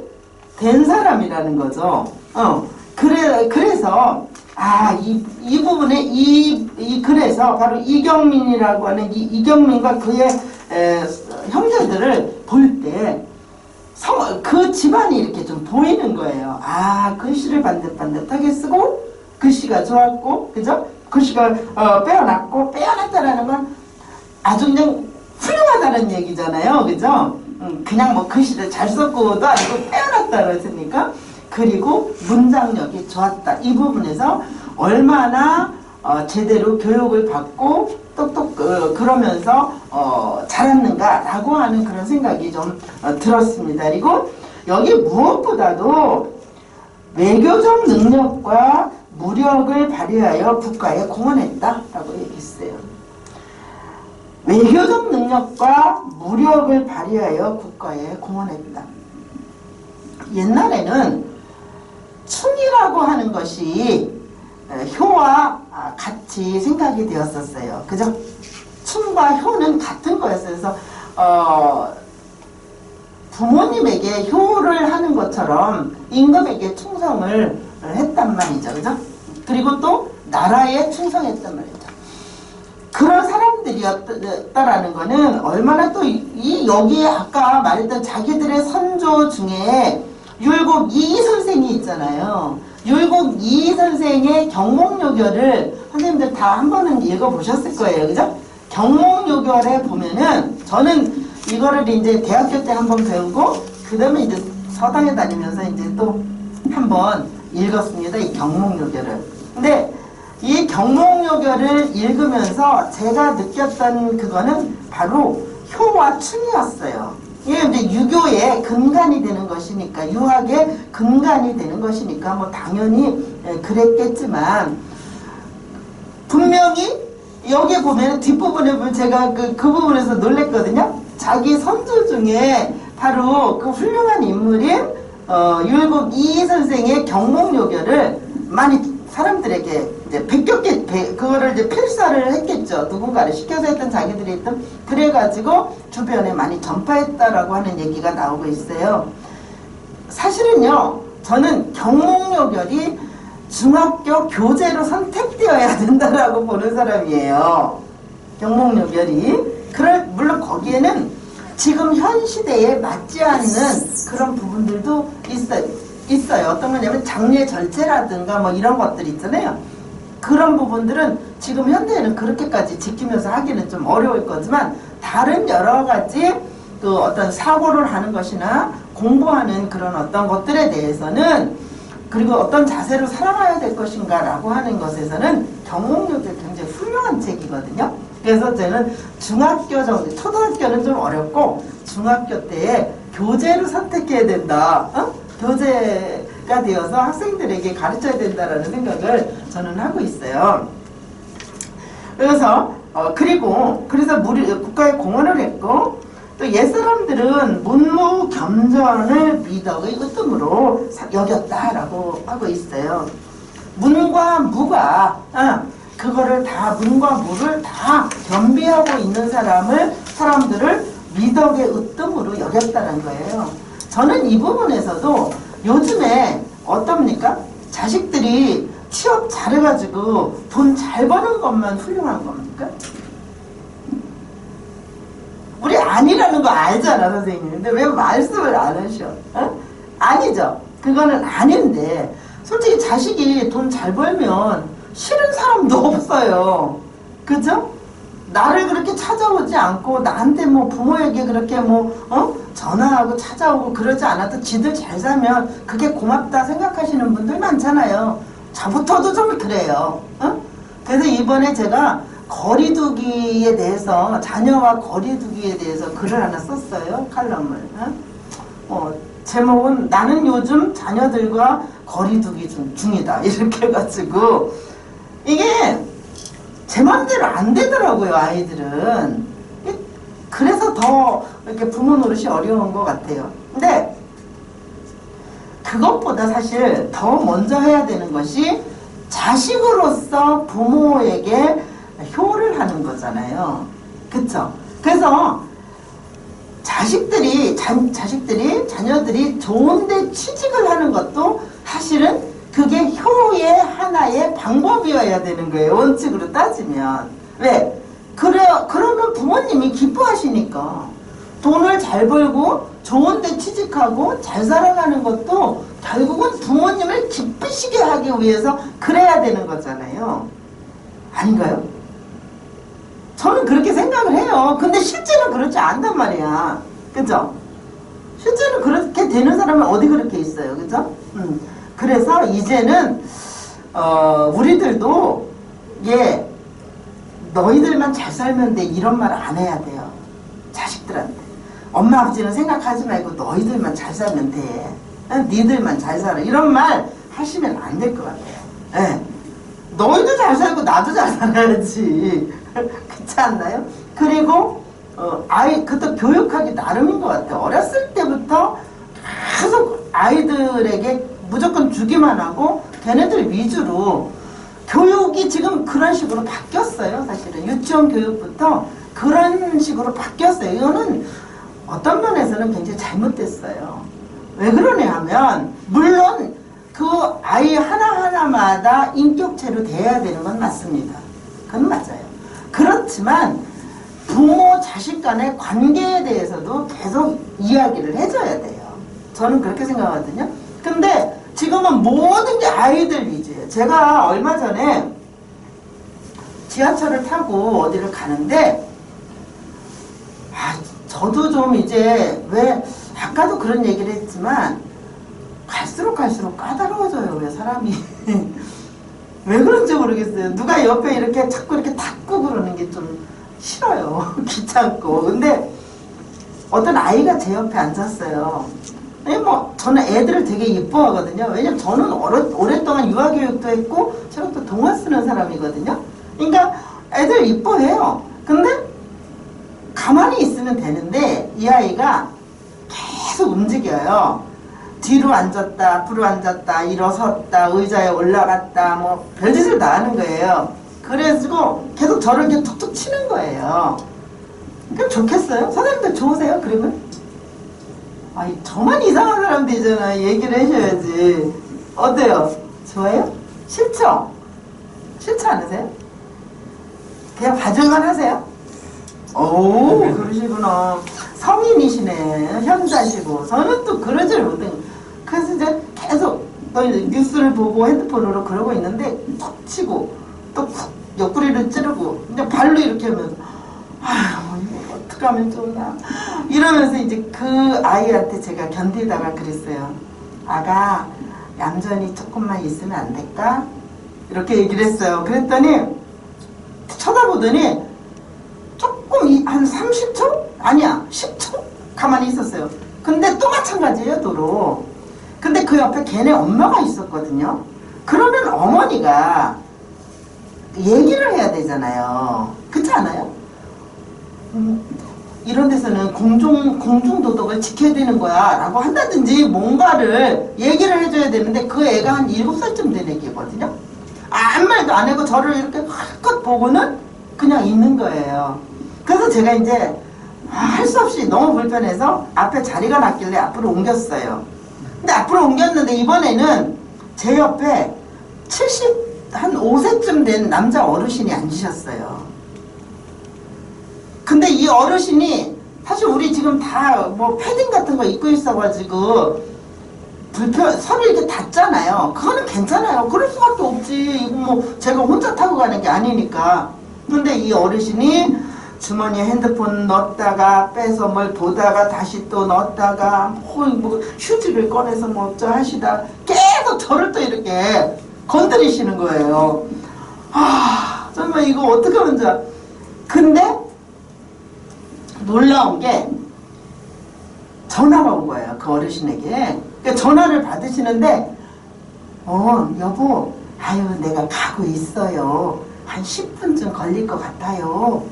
된 사람이라는 거죠. 그래서 이 부분에 그래서 바로 이경민이라고 하는 이경민과 그의 형제들을 볼 때 그 집안이 이렇게 좀 보이는 거예요. 글씨를 반듯반듯하게 쓰고 글씨가 좋았고 그죠? 글씨가 빼어났고 빼어났다라는 건 아주 그냥 훌륭하다는 얘기잖아요. 그죠? 그냥 뭐 글씨를 잘 썼고도 아니고 빼어났다 그랬으니까. 그리고 문장력이 좋았다. 이 부분에서 얼마나 제대로 교육을 받고 똑똑 그러면서 자랐는가라고 하는 그런 생각이 좀 들었습니다. 그리고 여기 무엇보다도 외교적 능력과 무력을 발휘하여 국가에 공헌했다라고 얘기했어요. 외교적 능력과 무력을 발휘하여 국가에 공헌했다. 옛날에는 충이라고 하는 것이 효와 같이 생각이 되었었어요. 그죠? 충과 효는 같은 거였어요. 그래서 부모님에게 효를 하는 것처럼 임금에게 충성을 했단 말이죠. 그죠? 그리고 또 나라에 충성했단 말이죠. 그런 사람들이었다라는 거는 얼마나 또 여기에 아까 말했던 자기들의 선조 중에 율곡 이이 선생이 있잖아요. 율곡 이이 선생의 경몽요결을 선생님들 다 한 번은 읽어보셨을 거예요. 그죠? 경몽요결에 보면은 저는 이거를 이제 대학교 때 한번 배우고 그 다음에 이제 서당에 다니면서 이제 또 한번 읽었습니다. 이 경몽요결을. 근데 이 경몽요결을 읽으면서 제가 느꼈던 그거는 바로 효와 충이었어요. 이게 이제 유교의 근간이 되는 것이니까, 유학의 근간이 되는 것이니까 뭐 당연히 그랬겠지만 분명히 여기에 보면 뒷부분에 보면 제가 그 부분에서 놀랬거든요. 자기 선조 중에 바로 그 훌륭한 인물인 율곡 이이 선생의 경몽요결을 많이 사람들에게 이제 베꼈게 그거를 이제 필사를 했겠죠. 누군가를 시켜서 했던 자기들이 했던 그래가지고 주변에 많이 전파했다라고 하는 얘기가 나오고 있어요. 사실은요, 저는 경몽요결이 중학교 교재로 선택되어야 된다라고 보는 사람이에요. 경몽요결이. 물론 거기에는 지금 현 시대에 맞지 않는 그런 부분들도 있어요. 어떤 거냐면 장례 절제라든가 뭐 이런 것들 있잖아요. 그런 부분들은 지금 현대에는 그렇게까지 지키면서 하기는 좀 어려울 거지만 다른 여러 가지 그 어떤 사고를 하는 것이나 공부하는 그런 어떤 것들에 대해서는 그리고 어떤 자세로 살아가야 될 것인가 라고 하는 것에서는 경몽요결이 굉장히 훌륭한 책이거든요. 그래서 저는 중학교 정도, 초등학교는 좀 어렵고 중학교 때에 교재로 선택해야 된다. 교재가 되어서 학생들에게 가르쳐야 된다라는 생각을 저는 하고 있어요. 그래서 그래서 국가에 공헌을 했고 또 옛사람들은 문무 겸전을 미덕의 으뜸으로 여겼다라고 하고 있어요. 문과 무가 그거를 다 문과 무를 다 겸비하고 있는 사람들을 미덕의 으뜸으로 여겼다는 거예요. 저는 이 부분에서도 요즘에 어떻습니까? 자식들이 취업 잘해가지고 돈 잘 버는 것만 훌륭한 겁니까? 우리 아니라는 거 알잖아, 선생님. 근데 왜 말씀을 안 하셔? 아니죠. 그거는 아닌데 솔직히 자식이 돈 잘 벌면 싫은 사람도 없어요. 그죠? 나를 그렇게 찾아오지 않고 나한테 뭐 부모에게 그렇게 전화하고 찾아오고 그러지 않아도 지들 잘 살면 그게 고맙다 생각하시는 분들 많잖아요. 저부터도 좀 그래요. 그래서 이번에 제가 거리두기에 대해서 자녀와 거리두기에 대해서 글을 하나 썼어요. 칼럼을. 제목은 나는 요즘 자녀들과 거리두기 중이다. 이렇게 해가지고 이게 제 맘대로 안 되더라고요. 아이들은. 그래서 더 이렇게 부모 노릇이 어려운 것 같아요. 근데 그것보다 사실 더 먼저 해야 되는 것이 자식으로서 부모에게 효를 하는 거잖아요. 그쵸? 그래서 자녀들이 좋은데 취직을 하는 것도 사실은 그게 효의 하나의 방법이어야 되는 거예요. 원칙으로 따지면. 왜? 그러면 부모님이 기뻐하시니까. 돈을 잘 벌고 좋은데 취직하고 잘 살아가는 것도 결국은 부모님을 기쁘시게 하기 위해서 그래야 되는 거잖아요. 아닌가요? 저는 그렇게 생각을 해요. 근데 실제는 그렇지 않단 말이야. 그죠? 실제는 그렇게 되는 사람은 어디 그렇게 있어요. 그죠? 그래서 이제는 우리들도 얘 너희들만 잘 살면 돼 이런 말 안 해야 돼요. 자식들한테. 엄마 아버지는 생각하지 말고 너희들만 잘 살면 돼. 니들만 잘 살아. 이런 말 하시면 안 될 것 같아요. 예. 너희도 잘 살고 나도 잘 살아야지. 그렇지 않나요? 그리고 아이 그것도 교육하기 나름인 것 같아요. 어렸을 때부터 계속 아이들에게 무조건 주기만 하고 걔네들 위주로 교육이 지금 그런 식으로 바뀌었어요. 사실은 유치원 교육부터 그런 식으로 바뀌었어요. 이거는 어떤 면에서는 굉장히 잘못됐어요. 왜 그러냐 하면 물론 그 아이 하나하나마다 인격체로 대해야 되는 건 맞습니다. 그건 맞아요. 그렇지만 부모 자식 간의 관계에 대해서도 계속 이야기를 해줘야 돼요. 저는 그렇게 생각하거든요. 근데 지금은 모든 게 아이들 위주예요. 제가 얼마 전에 지하철을 타고 어디를 가는데 저도 좀 이제 왜 아까도 그런 얘기를 했지만 갈수록 까다로워져요. 왜 사람이 왜 그런지 모르겠어요. 누가 옆에 이렇게 자꾸 이렇게 닦고 그러는 게 좀 싫어요. 귀찮고. 근데 어떤 아이가 제 옆에 앉았어요. 저는 애들을 되게 이뻐하거든요. 왜냐면 저는 오랫동안 유아교육도 했고 제가 또 동화 쓰는 사람이거든요. 그러니까 애들 이뻐해요. 근데 가만히 있으면 되는데 이 아이가 계속 움직여요. 뒤로 앉았다, 앞으로 앉았다, 일어섰다, 의자에 올라갔다, 뭐 별짓을 다 하는 거예요. 그래가지고 계속 저를 이렇게 툭툭 치는 거예요. 그럼 좋겠어요? 선생님들 좋으세요? 그러면? 아니 저만 이상한 사람들이잖아. 얘기를 해줘야지. 어때요? 좋아요? 싫죠? 싫지 않으세요? 그냥 봐줄만 하세요? 오 그러시구나. 성인이시네. 현자시고. 저는 또 그러질 못해요. 그래서 이제 계속 뉴스를 보고 핸드폰으로 그러고 있는데 툭 치고 또 쿡 옆구리를 찌르고 이제 발로 이렇게 하면서 아휴 이거 어떡하면 좋나 이러면서 이제 그 아이한테 제가 견디다가 그랬어요. 아가 얌전히 조금만 있으면 안 될까? 이렇게 얘기를 했어요. 그랬더니 쳐다보더니 조금 한 30초? 아니야 10초? 가만히 있었어요. 근데 또 마찬가지예요. 도로. 근데 그 옆에 걔네 엄마가 있었거든요. 그러면 어머니가 얘기를 해야 되잖아요. 그렇지 않아요? 이런 데서는 공중도덕을 지켜야 되는 거야 라고 한다든지 뭔가를 얘기를 해줘야 되는데 그 애가 한 7살쯤 된 애기거든요. 아무 말도 안 하고 저를 이렇게 헐컷 보고는 그냥 있는 거예요. 그래서 제가 이제 할 수 없이 너무 불편해서 앞에 자리가 났길래 앞으로 옮겼어요. 근데 앞으로 옮겼는데 이번에는 제 옆에 한 5세쯤 된 남자 어르신이 앉으셨어요. 근데 이 어르신이 사실 우리 지금 다 뭐 패딩 같은 거 입고 있어가지고 서로 이렇게 닿잖아요. 그거는 괜찮아요. 그럴 수밖에 없지. 이거 뭐 제가 혼자 타고 가는 게 아니니까. 근데 이 어르신이 주머니에 핸드폰 넣었다가 빼서 뭘 보다가 다시 또 넣었다가 뭐 휴지를 꺼내서 뭐 어쩌 하시다 계속 저를 또 이렇게 건드리시는 거예요. 정말 이거 어떻게 하면 좋아. 근데 놀라운 게 전화가 온 거예요. 그 어르신에게. 그러니까 전화를 받으시는데 여보 아유 내가 가고 있어요. 한 10분쯤 걸릴 것 같아요.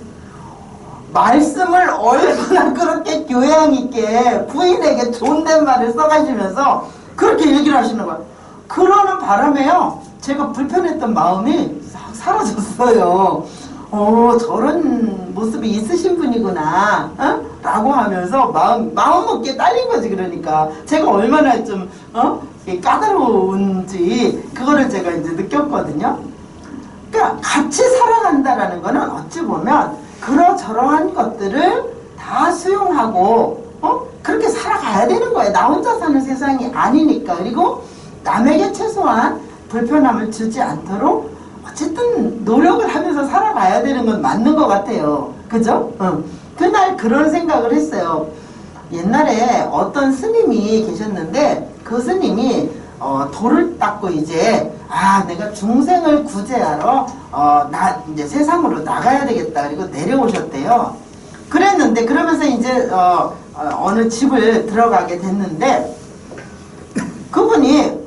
말씀을 얼마나 그렇게 교양 있게 부인에게 존댓말을 써가시면서 그렇게 얘기를 하시는 거예요. 그러는 바람에요. 제가 불편했던 마음이 싹 사라졌어요. 저런 모습이 있으신 분이구나, 라고 하면서 마음 먹기에 딸린 거지. 그러니까 제가 얼마나 좀 까다로운지 그거를 제가 이제 느꼈거든요. 그러니까 같이 살아간다라는 거는 어찌 보면 그러저러한 것들을 다 수용하고 그렇게 살아가야 되는 거예요. 나 혼자 사는 세상이 아니니까. 그리고 남에게 최소한 불편함을 주지 않도록 어쨌든 노력을 하면서 살아가야 되는 건 맞는 것 같아요. 그죠? 그날 그런 생각을 했어요. 옛날에 어떤 스님이 계셨는데 그 스님이 돌을 닦고 이제 내가 중생을 구제하러 이제 세상으로 나가야 되겠다. 그리고 내려오셨대요. 그랬는데 그러면서 이제 어느 집을 들어가게 됐는데 그분이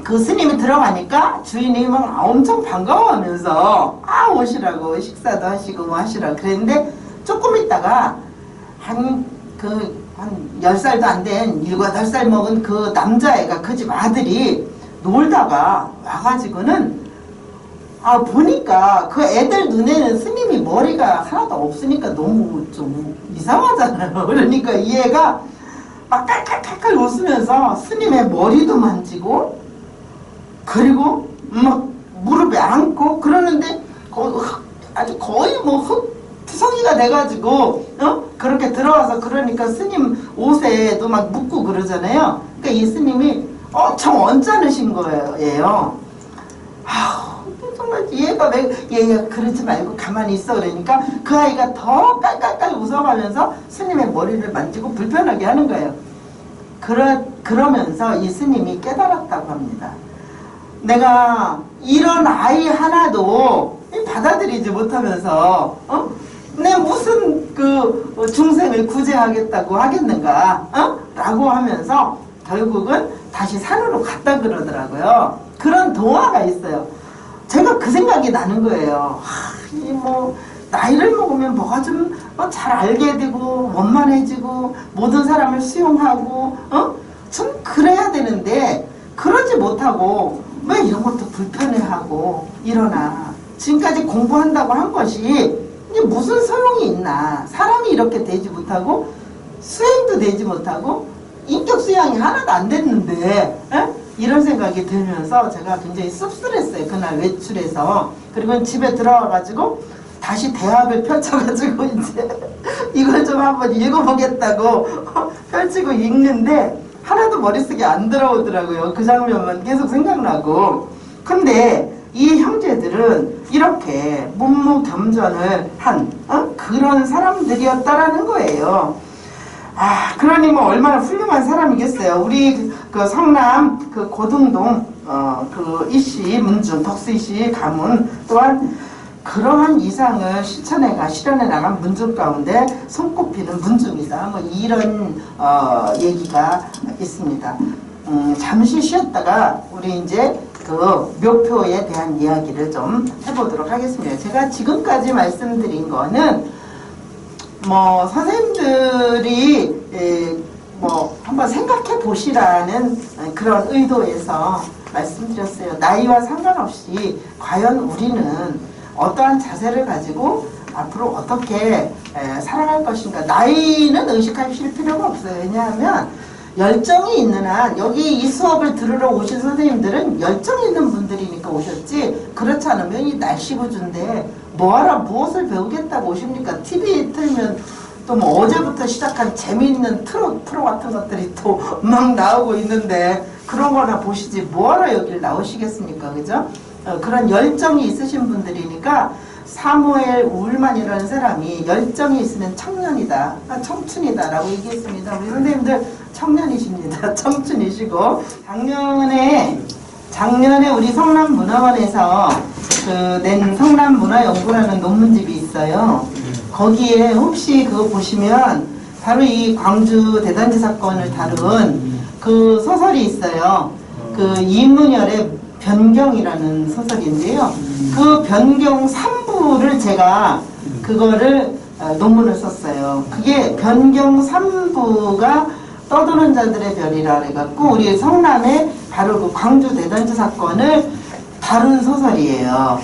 그 스님이 들어가니까 주인이 막 엄청 반가워하면서 오시라고 식사도 하시고 뭐 하시라고 그랬는데 조금 있다가 한 10살도 안 된 7, 8살 먹은 그 남자애가 그 집 아들이 놀다가 와가지고는 보니까 그 애들 눈에는 스님이 머리가 하나도 없으니까 너무 좀 이상하잖아요. 그러니까 이 애가 막 깔깔깔깔 웃으면서 스님의 머리도 만지고 그리고 막 무릎에 앉고 그러는데 아주 거의 뭐 흙투성이가 돼가지고 그렇게 들어와서 그러니까 스님 옷에도 막 묻고 그러잖아요. 그러니까 이 스님이 엄청 언짢으신 거예요. 정말 얘가 그러지 말고 가만히 있어 그러니까 그 아이가 더 깔깔깔 웃어가면서 스님의 머리를 만지고 불편하게 하는 거예요. 그러면서 이 스님이 깨달았다고 합니다. 내가 이런 아이 하나도 받아들이지 못하면서 내 무슨 그 중생을 구제하겠다고 하겠는가 라고 하면서 결국은 다시 산으로 갔다 그러더라고요. 그런 동화가 있어요. 제가 그 생각이 나는 거예요. 뭐 나이를 먹으면 뭐가 좀 잘 알게 되고 원만해지고 모든 사람을 수용하고 좀 그래야 되는데 그러지 못하고 왜 이런 것도 불편해하고 이러나 지금까지 공부한다고 한 것이 이게 무슨 소용이 있나. 사람이 이렇게 되지 못하고 수행도 되지 못하고 인격 수양이 하나도 안 됐는데 이런 생각이 들면서 제가 굉장히 씁쓸했어요. 그날 외출해서. 그리고 집에 들어와가지고 다시 대학을 펼쳐가지고 이제 이걸 좀 한번 읽어보겠다고 펼치고 읽는데 하나도 머릿속에 안 들어오더라고요. 그 장면만 계속 생각나고. 근데 이 형제들은 이렇게 문무겸전을 한 그런 사람들이었다라는 거예요. 그러니 뭐 얼마나 훌륭한 사람이겠어요. 우리 그 성남 그 고등동 그 이씨 문중 덕수 이씨 가문 또한 그러한 이상을 실현해 나간 문중 가운데 손꼽히는 문중이다. 뭐 이런 얘기가 있습니다. 잠시 쉬었다가 우리 이제 그 묘표에 대한 이야기를 좀 해보도록 하겠습니다. 제가 지금까지 말씀드린 거는 뭐 선생님들이 뭐 한번 생각해 보시라는 그런 의도에서 말씀드렸어요. 나이와 상관없이 과연 우리는 어떠한 자세를 가지고 앞으로 어떻게 살아갈 것인가. 나이는 의식하실 필요가 없어요. 왜냐하면 열정이 있는 한 여기 이 수업을 들으러 오신 선생님들은 열정 있는 분들이니까 오셨지, 그렇지 않으면 이 날씨 구준데 뭐하러 무엇을 배우겠다고 오십니까? TV 틀면 또 뭐 어제부터 시작한 재미있는 프로 같은 것들이 또 막 나오고 있는데 그런 거나 보시지 뭐하러 여기를 나오시겠습니까? 그죠? 그런 열정이 있으신 분들이니까 사무엘 우울만이라는 사람이 열정이 있으면 청년이다, 청춘이다 라고 얘기했습니다. 우리 선생님들 청년이십니다. 청춘이시고 작년에 우리 성남문화원에서 낸 성남문화연구라는 논문집이 있어요. 거기에 혹시 그거 보시면 바로 이 광주 대단지 사건을 다룬 그 소설이 있어요. 그 이문열의 변경이라는 소설인데요. 그 변경 3부를 제가 그거를 논문을 썼어요. 그게 변경 3부가 떠도는 자들의 별이라 해갖고 우리 성남의 바로 그 광주 대단지 사건을 다룬 소설이에요.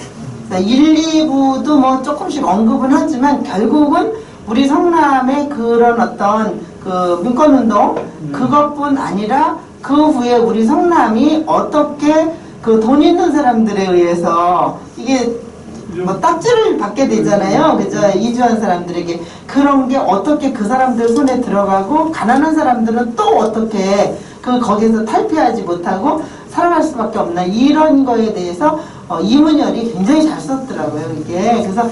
1, 2부도 뭐 조금씩 언급은 하지만 결국은 우리 성남의 그런 어떤 그 민권운동 그것뿐 아니라 그 후에 우리 성남이 어떻게 그 돈 있는 사람들에 의해서 이게 뭐 딱지를 받게 되잖아요. 그죠? 이주한 사람들에게 그런 게 어떻게 그 사람들 손에 들어가고 가난한 사람들은 또 어떻게 거기서 탈피하지 못하고 살아갈 수밖에 없나, 이런 거에 대해서 이문열이 굉장히 잘 썼더라고요. 이게 그래서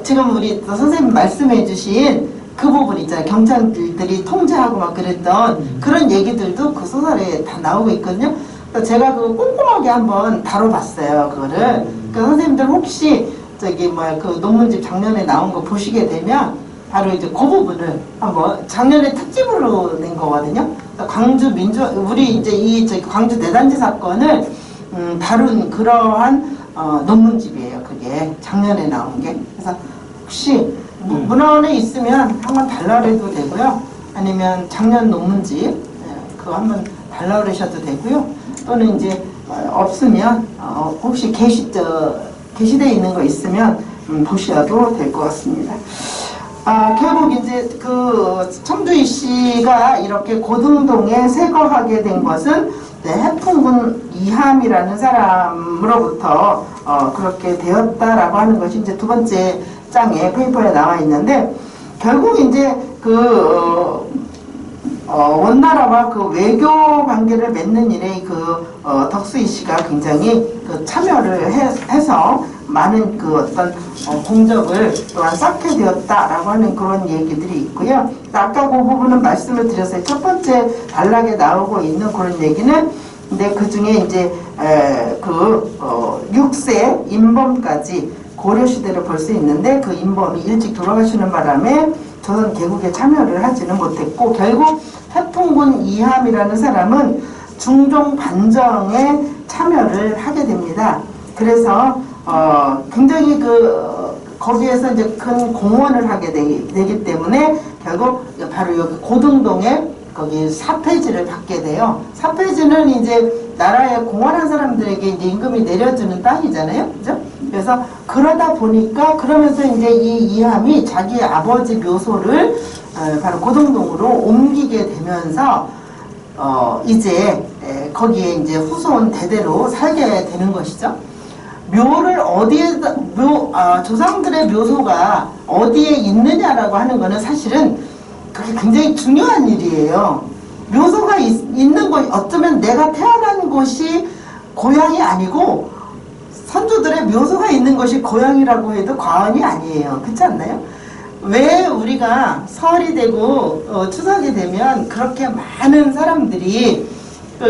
지금 우리 선생님 말씀해주신 그 부분 있잖아요. 경찰들이 통제하고 막 그랬던 그런 얘기들도 그 소설에 다 나오고 있거든요. 그래서 제가 그거 꼼꼼하게 한번 다뤄봤어요. 그거를. 그러니까 선생님들 혹시 저기 뭐야 그 논문집 작년에 나온 거 보시게 되면 바로 이제 그 부분을 한번 작년에 특집으로 낸 거거든요. 광주 우리 이제 이 저기 광주 대단지 사건을 다룬 그러한 논문집이에요. 그게 작년에 나온 게. 그래서 혹시 문화원에 있으면 한번 달라 그래도 되고요. 아니면 작년 논문집 그거 한번 달라 그러셔도 되고요. 또는 이제 없으면 혹시 게시되어 있는 거 있으면 보셔도 될 것 같습니다. 결국 이제 그 청주희 씨가 이렇게 고등동에 쇄거하게 된 것은 해풍군 이함이라는 사람으로부터 그렇게 되었다라고 하는 것이 이제 두 번째 장에 페이퍼에 나와 있는데, 결국 이제 원나라와 그 외교 관계를 맺는 일에 덕수희 씨가 굉장히 참여를 해서 많은 어떤 공적을 또한 쌓게 되었다라고 하는 그런 얘기들이 있고요. 아까 그 부분은 말씀을 드렸어요. 첫 번째 단락에 나오고 있는 그런 얘기는, 근데 그 중에 이제 6세 임범까지 고려시대를 볼 수 있는데, 그 임범이 일찍 돌아가시는 바람에 조선 개국에 참여를 하지는 못했고, 결국 해풍군 이함이라는 사람은 중종 반정에 참여를 하게 됩니다. 그래서 굉장히 거기에서 이제 큰 공헌을 하게 되기 때문에 결국 바로 여기 고등동에 거기 사패지를 받게 돼요. 사패지는 이제 나라에 공헌한 사람들에게 이제 임금이 내려주는 땅이잖아요. 그죠? 그래서 그러다 보니까 그러면서 이제 이 이함이 자기 아버지 묘소를 바로 고등동으로 옮기게 되면서 이제 거기에 이제 후손 대대로 살게 되는 것이죠. 묘를 조상들의 묘소가 어디에 있느냐라고 하는 거는 사실은 그게 굉장히 중요한 일이에요. 묘소가 있는 곳, 어쩌면 내가 태어난 곳이 고향이 아니고 선조들의 묘소가 있는 것이 고향이라고 해도 과언이 아니에요. 그렇지 않나요? 왜 우리가 설이 되고 추석이 되면 그렇게 많은 사람들이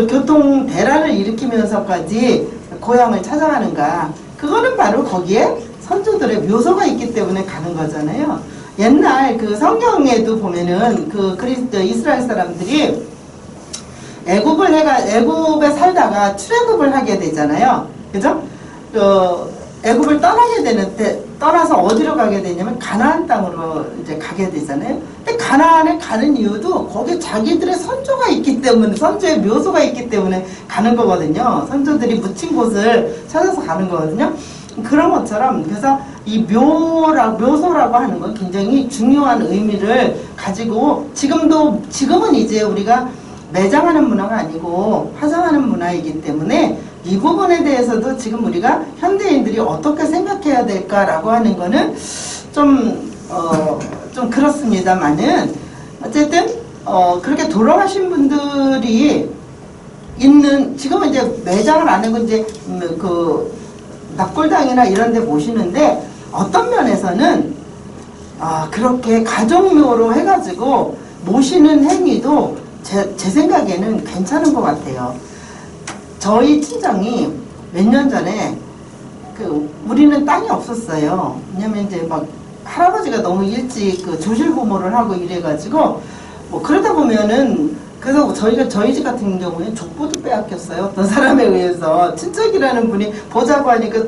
교통 대란을 일으키면서까지 고향을 찾아가는가? 그거는 바로 거기에 선조들의 묘소가 있기 때문에 가는 거잖아요. 옛날 성경에도 보면은 이스라엘 사람들이 애굽에 살다가 출애굽을 하게 되잖아요. 그죠? 애굽을 떠나서 어디로 가게 되냐면 가나안 땅으로 이제 가게 되잖아요. 근데 가나안에 가는 이유도 거기 자기들의 선조가 있기 때문에, 선조의 묘소가 있기 때문에 가는 거거든요. 선조들이 묻힌 곳을 찾아서 가는 거거든요. 그런 것처럼, 그래서 이 묘소라고 하는 건 굉장히 중요한 의미를 가지고, 지금은 이제 우리가 매장하는 문화가 아니고 화장하는 문화이기 때문에 이 부분에 대해서도 지금 우리가 현대인들이 어떻게 생각해야 될까라고 하는 거는 좀 그렇습니다만은, 어쨌든 그렇게 돌아가신 분들이 지금은 이제 매장을 안 하고 이제 납골당이나 이런 데 모시는데, 어떤 면에서는 그렇게 가족묘로 해가지고 모시는 행위도 제 생각에는 괜찮은 것 같아요. 저희 친정이 몇 년 전에 우리는 땅이 없었어요. 왜냐면 이제 막 할아버지가 너무 일찍 조실부모를 하고 이래가지고 그러다 보면은, 그래서 저희 집 같은 경우에 족보도 빼앗겼어요. 어떤 사람에 의해서. 친척이라는 분이 보자고 하니까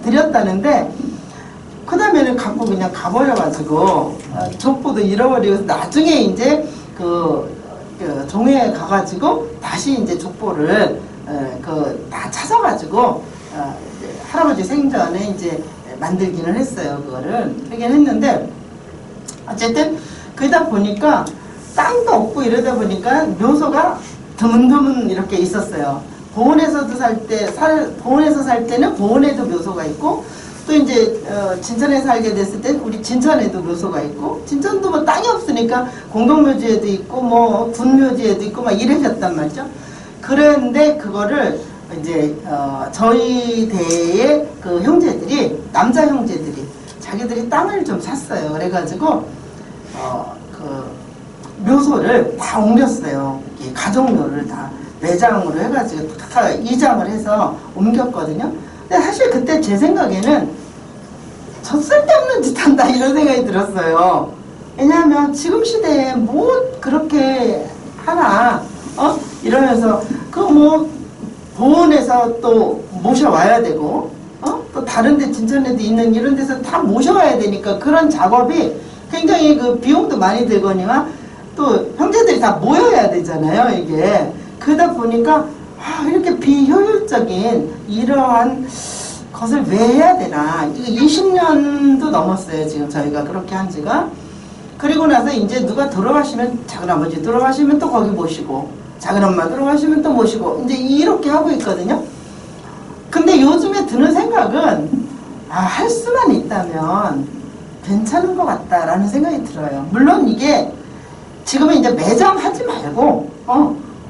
드렸다는데, 그 다음에는 갖고 그냥 가버려가지고 족보도 잃어버리고, 나중에 이제 종회에 가가지고 다시 이제 족보를 다 찾아가지고 할아버지 생전에 이제 만들기는 했어요. 그거를 하긴 했는데, 어쨌든 그러다 보니까 땅도 없고 이러다 보니까 묘소가 드문드문 이렇게 있었어요. 보원에서 살 때는 보원에도 묘소가 있고, 또 이제 진천에 살게 됐을 때 우리 진천에도 묘소가 있고, 진천도 뭐 땅이 없으니까 공동묘지에도 있고 군묘지에도 있고 막 이러셨단 말이죠. 그런데 그거를 이제 저희 대의 형제들이, 남자 형제들이 자기들이 땅을 좀 샀어요. 그래가지고 그 묘소를 다 옮겼어요. 이 가족묘를 다 매장으로 해가지고 다 이장을 해서 옮겼거든요. 근데 사실 그때 제 생각에는 저 쓸데없는 짓 한다 이런 생각이 들었어요. 왜냐하면 지금 시대에 뭐 그렇게 하나 이러면서 그 뭐 보훈에서 또 모셔와야 되고 또 다른 데 진천에도 있는 이런 데서 다 모셔와야 되니까 그런 작업이 굉장히 그 비용도 많이 들거니와 또 형제들이 다 모여야 되잖아요. 이게 그러다 보니까 이렇게 비효율적인 이러한 것을 왜 해야 되나. 이거 20년도 넘었어요. 지금 저희가 그렇게 한 지가. 그리고 나서 이제 누가 돌아가시면 작은아버지 돌아가시면 또 거기 모시고 작은엄마 돌아가시면 또 모시고 이제 이렇게 하고 있거든요. 근데 요즘에 드는 생각은 할 수만 있다면 괜찮은 것 같다라는 생각이 들어요. 물론 이게 지금은 이제 매장하지 말고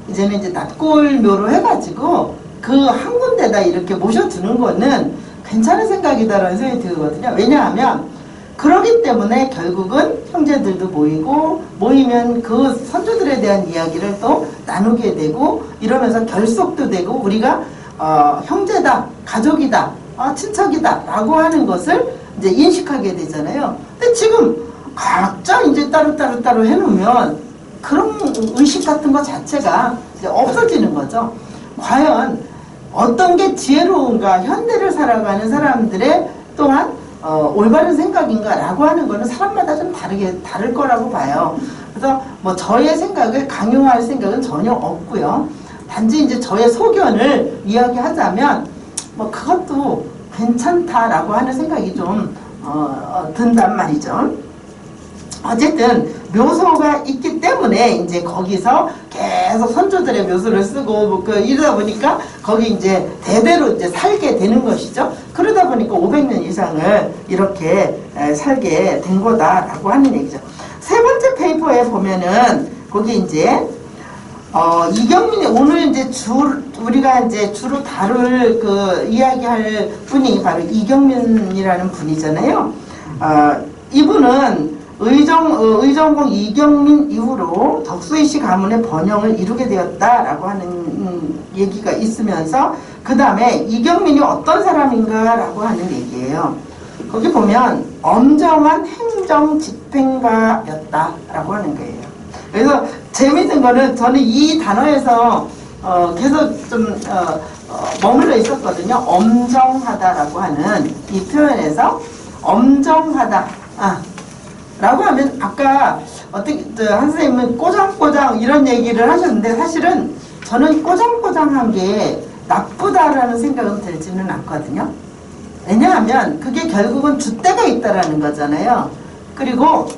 이제는 이제 납골묘로 해가지고 그 한 군데다 이렇게 모셔두는 거는 괜찮은 생각이다라는 생각이 들거든요. 왜냐하면 그러기 때문에 결국은 형제들도 모이면 그 선조들에 대한 이야기를 또 나누게 되고 이러면서 결속도 되고 우리가 형제다, 가족이다, 친척이다 라고 하는 것을 이제 인식하게 되잖아요. 근데 지금 각자 이제 따로 해놓으면 그런 의식 같은 것 자체가 이제 없어지는 거죠. 과연 어떤 게 지혜로운가, 현대를 살아가는 사람들의 또한 올바른 생각인가라고 하는 거는 사람마다 좀 다를 거라고 봐요. 그래서 뭐 저의 생각을 강요할 생각은 전혀 없고요. 단지 이제 저의 소견을 이야기하자면 뭐 그것도 괜찮다라고 하는 생각이 좀 든단 말이죠. 어쨌든 묘소가 있기 때문에 이제 거기서 계속 선조들의 묘소를 쓰고 이러다 보니까 거기 이제 대대로 이제 살게 되는 것이죠. 그러다 보니까 500년 이상을 이렇게 살게 된 거다라고 하는 얘기죠. 세 번째 페이퍼에 보면은 거기 이제 이경민이 오늘 이제 우리가 이제 주로 다룰 이야기할 분이 바로 이경민이라는 분이잖아요. 이분은 의정공 이경민 이후로 덕수이씨 가문의 번영을 이루게 되었다라고 하는 얘기가 있으면서 그 다음에 이경민이 어떤 사람인가라고 하는 얘기예요. 거기 보면 엄정한 행정집행가였다라고 하는 거예요. 그래서 재밌는 거는 저는 이 단어에서 계속 좀 머물러 있었거든요. 엄정하다라고 하는 이 표현에서 엄정하다. 라고 하면 아까 어떻게 한 선생님은 꼬장꼬장 이런 얘기를 하셨는데 사실은 저는 꼬장꼬장한 게 나쁘다라는 생각은 들지는 않거든요. 왜냐하면 그게 결국은 줏대가 있다라는 거잖아요. 그리고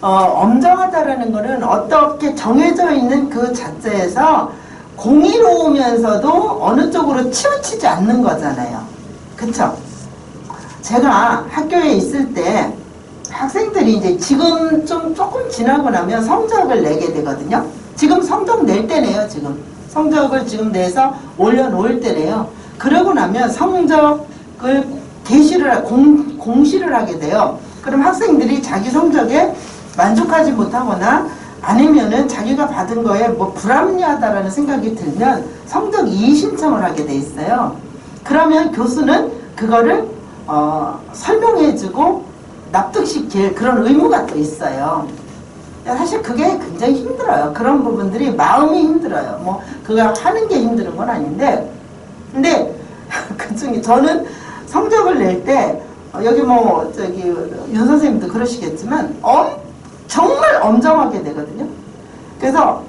엄정하다라는 거는 어떻게 정해져 있는 그 자체에서 공의로우면서도 어느 쪽으로 치우치지 않는 거잖아요. 그쵸? 제가 학교에 있을 때 학생들이 이제 지금 조금 지나고 나면 성적을 내게 되거든요. 지금 성적 낼 때네요. 지금 성적을 지금 내서 올려놓을 때네요. 그러고 나면 성적을 공시를 하게 돼요. 그럼 학생들이 자기 성적에 만족하지 못하거나 아니면은 자기가 받은 거에 뭐 불합리하다라는 생각이 들면 성적 이의 신청을 하게 돼 있어요. 그러면 교수는 그거를 설명해주고 납득시킬 그런 의무가 또 있어요. 사실 그게 굉장히 힘들어요. 그런 부분들이 마음이 힘들어요. 뭐 그거 하는 게 힘든 건 아닌데, 근데 그중에 저는 성적을 낼 때 여기 뭐 윤 선생님도 그러시겠지만 정말 엄정하게 되거든요. 그래서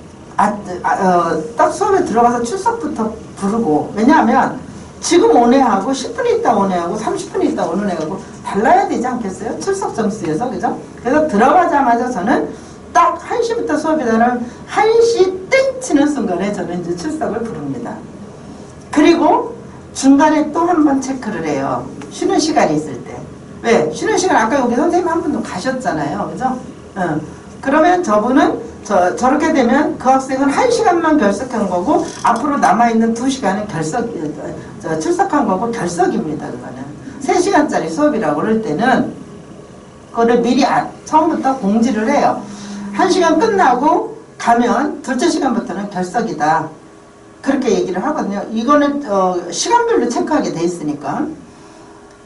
딱 수업에 들어가서 출석부터 부르고, 왜냐하면 지금 오네하고 10분 있다 오네하고 30분 있다 오는 애하고 달라야 되지 않겠어요? 출석 점수에서, 그죠? 그래서 들어가자마자 저는 딱 1시부터 수업이라면 1시 땡 치는 순간에 저는 이제 출석을 부릅니다. 그리고 중간에 또 한 번 체크를 해요. 쉬는 시간이 있을 때. 왜? 쉬는 시간 아까 여기 선생님 한 분도 가셨잖아요. 그죠? 그러면 저분은 저렇게 되면 그 학생은 1시간만 결석한 거고 앞으로 남아있는 2시간은 출석한 거고 결석입니다. 그거는 3시간짜리 수업이라고 그럴 때는 그거를 미리 처음부터 공지를 해요. 1시간 끝나고 가면 둘째 시간부터는 결석이다. 그렇게 얘기를 하거든요. 이거는 시간별로 체크하게 돼 있으니까.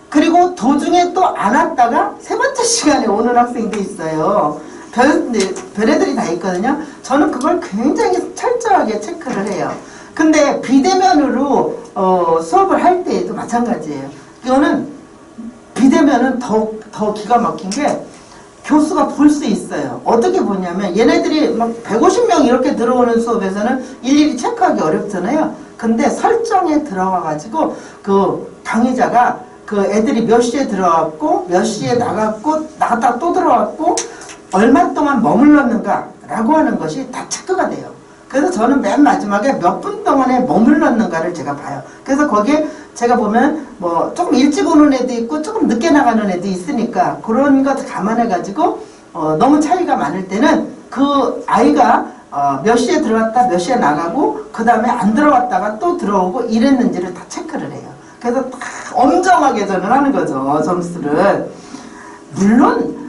그리고 도중에 또 안 왔다가 세 번째 시간에 오는 학생도 있어요. 별애들이 다 있거든요. 저는 그걸 굉장히 철저하게 체크를 해요. 근데 비대면으로 수업을 할 때에도 마찬가지예요. 이거는 비대면은 더 기가 막힌 게 교수가 볼 수 있어요. 어떻게 보냐면 얘네들이 막 150명 이렇게 들어오는 수업에서는 일일이 체크하기 어렵잖아요. 근데 설정에 들어가 가지고 그 강의자가 그 애들이 몇 시에 들어왔고 몇 시에 나갔다 또 들어왔고 얼마 동안 머물렀는가 라고 하는 것이 다 체크가 돼요. 그래서 저는 맨 마지막에 몇 분 동안에 머물렀는가를 제가 봐요. 그래서 거기에 제가 보면 뭐 조금 일찍 오는 애도 있고 조금 늦게 나가는 애도 있으니까 그런 것 감안해 가지고 너무 차이가 많을 때는 그 아이가 몇 시에 들어왔다 몇 시에 나가고 그 다음에 안 들어왔다가 또 들어오고 이랬는지를 다 체크를 해요. 그래서 다 엄정하게 저는 하는 거죠. 점수를. 물론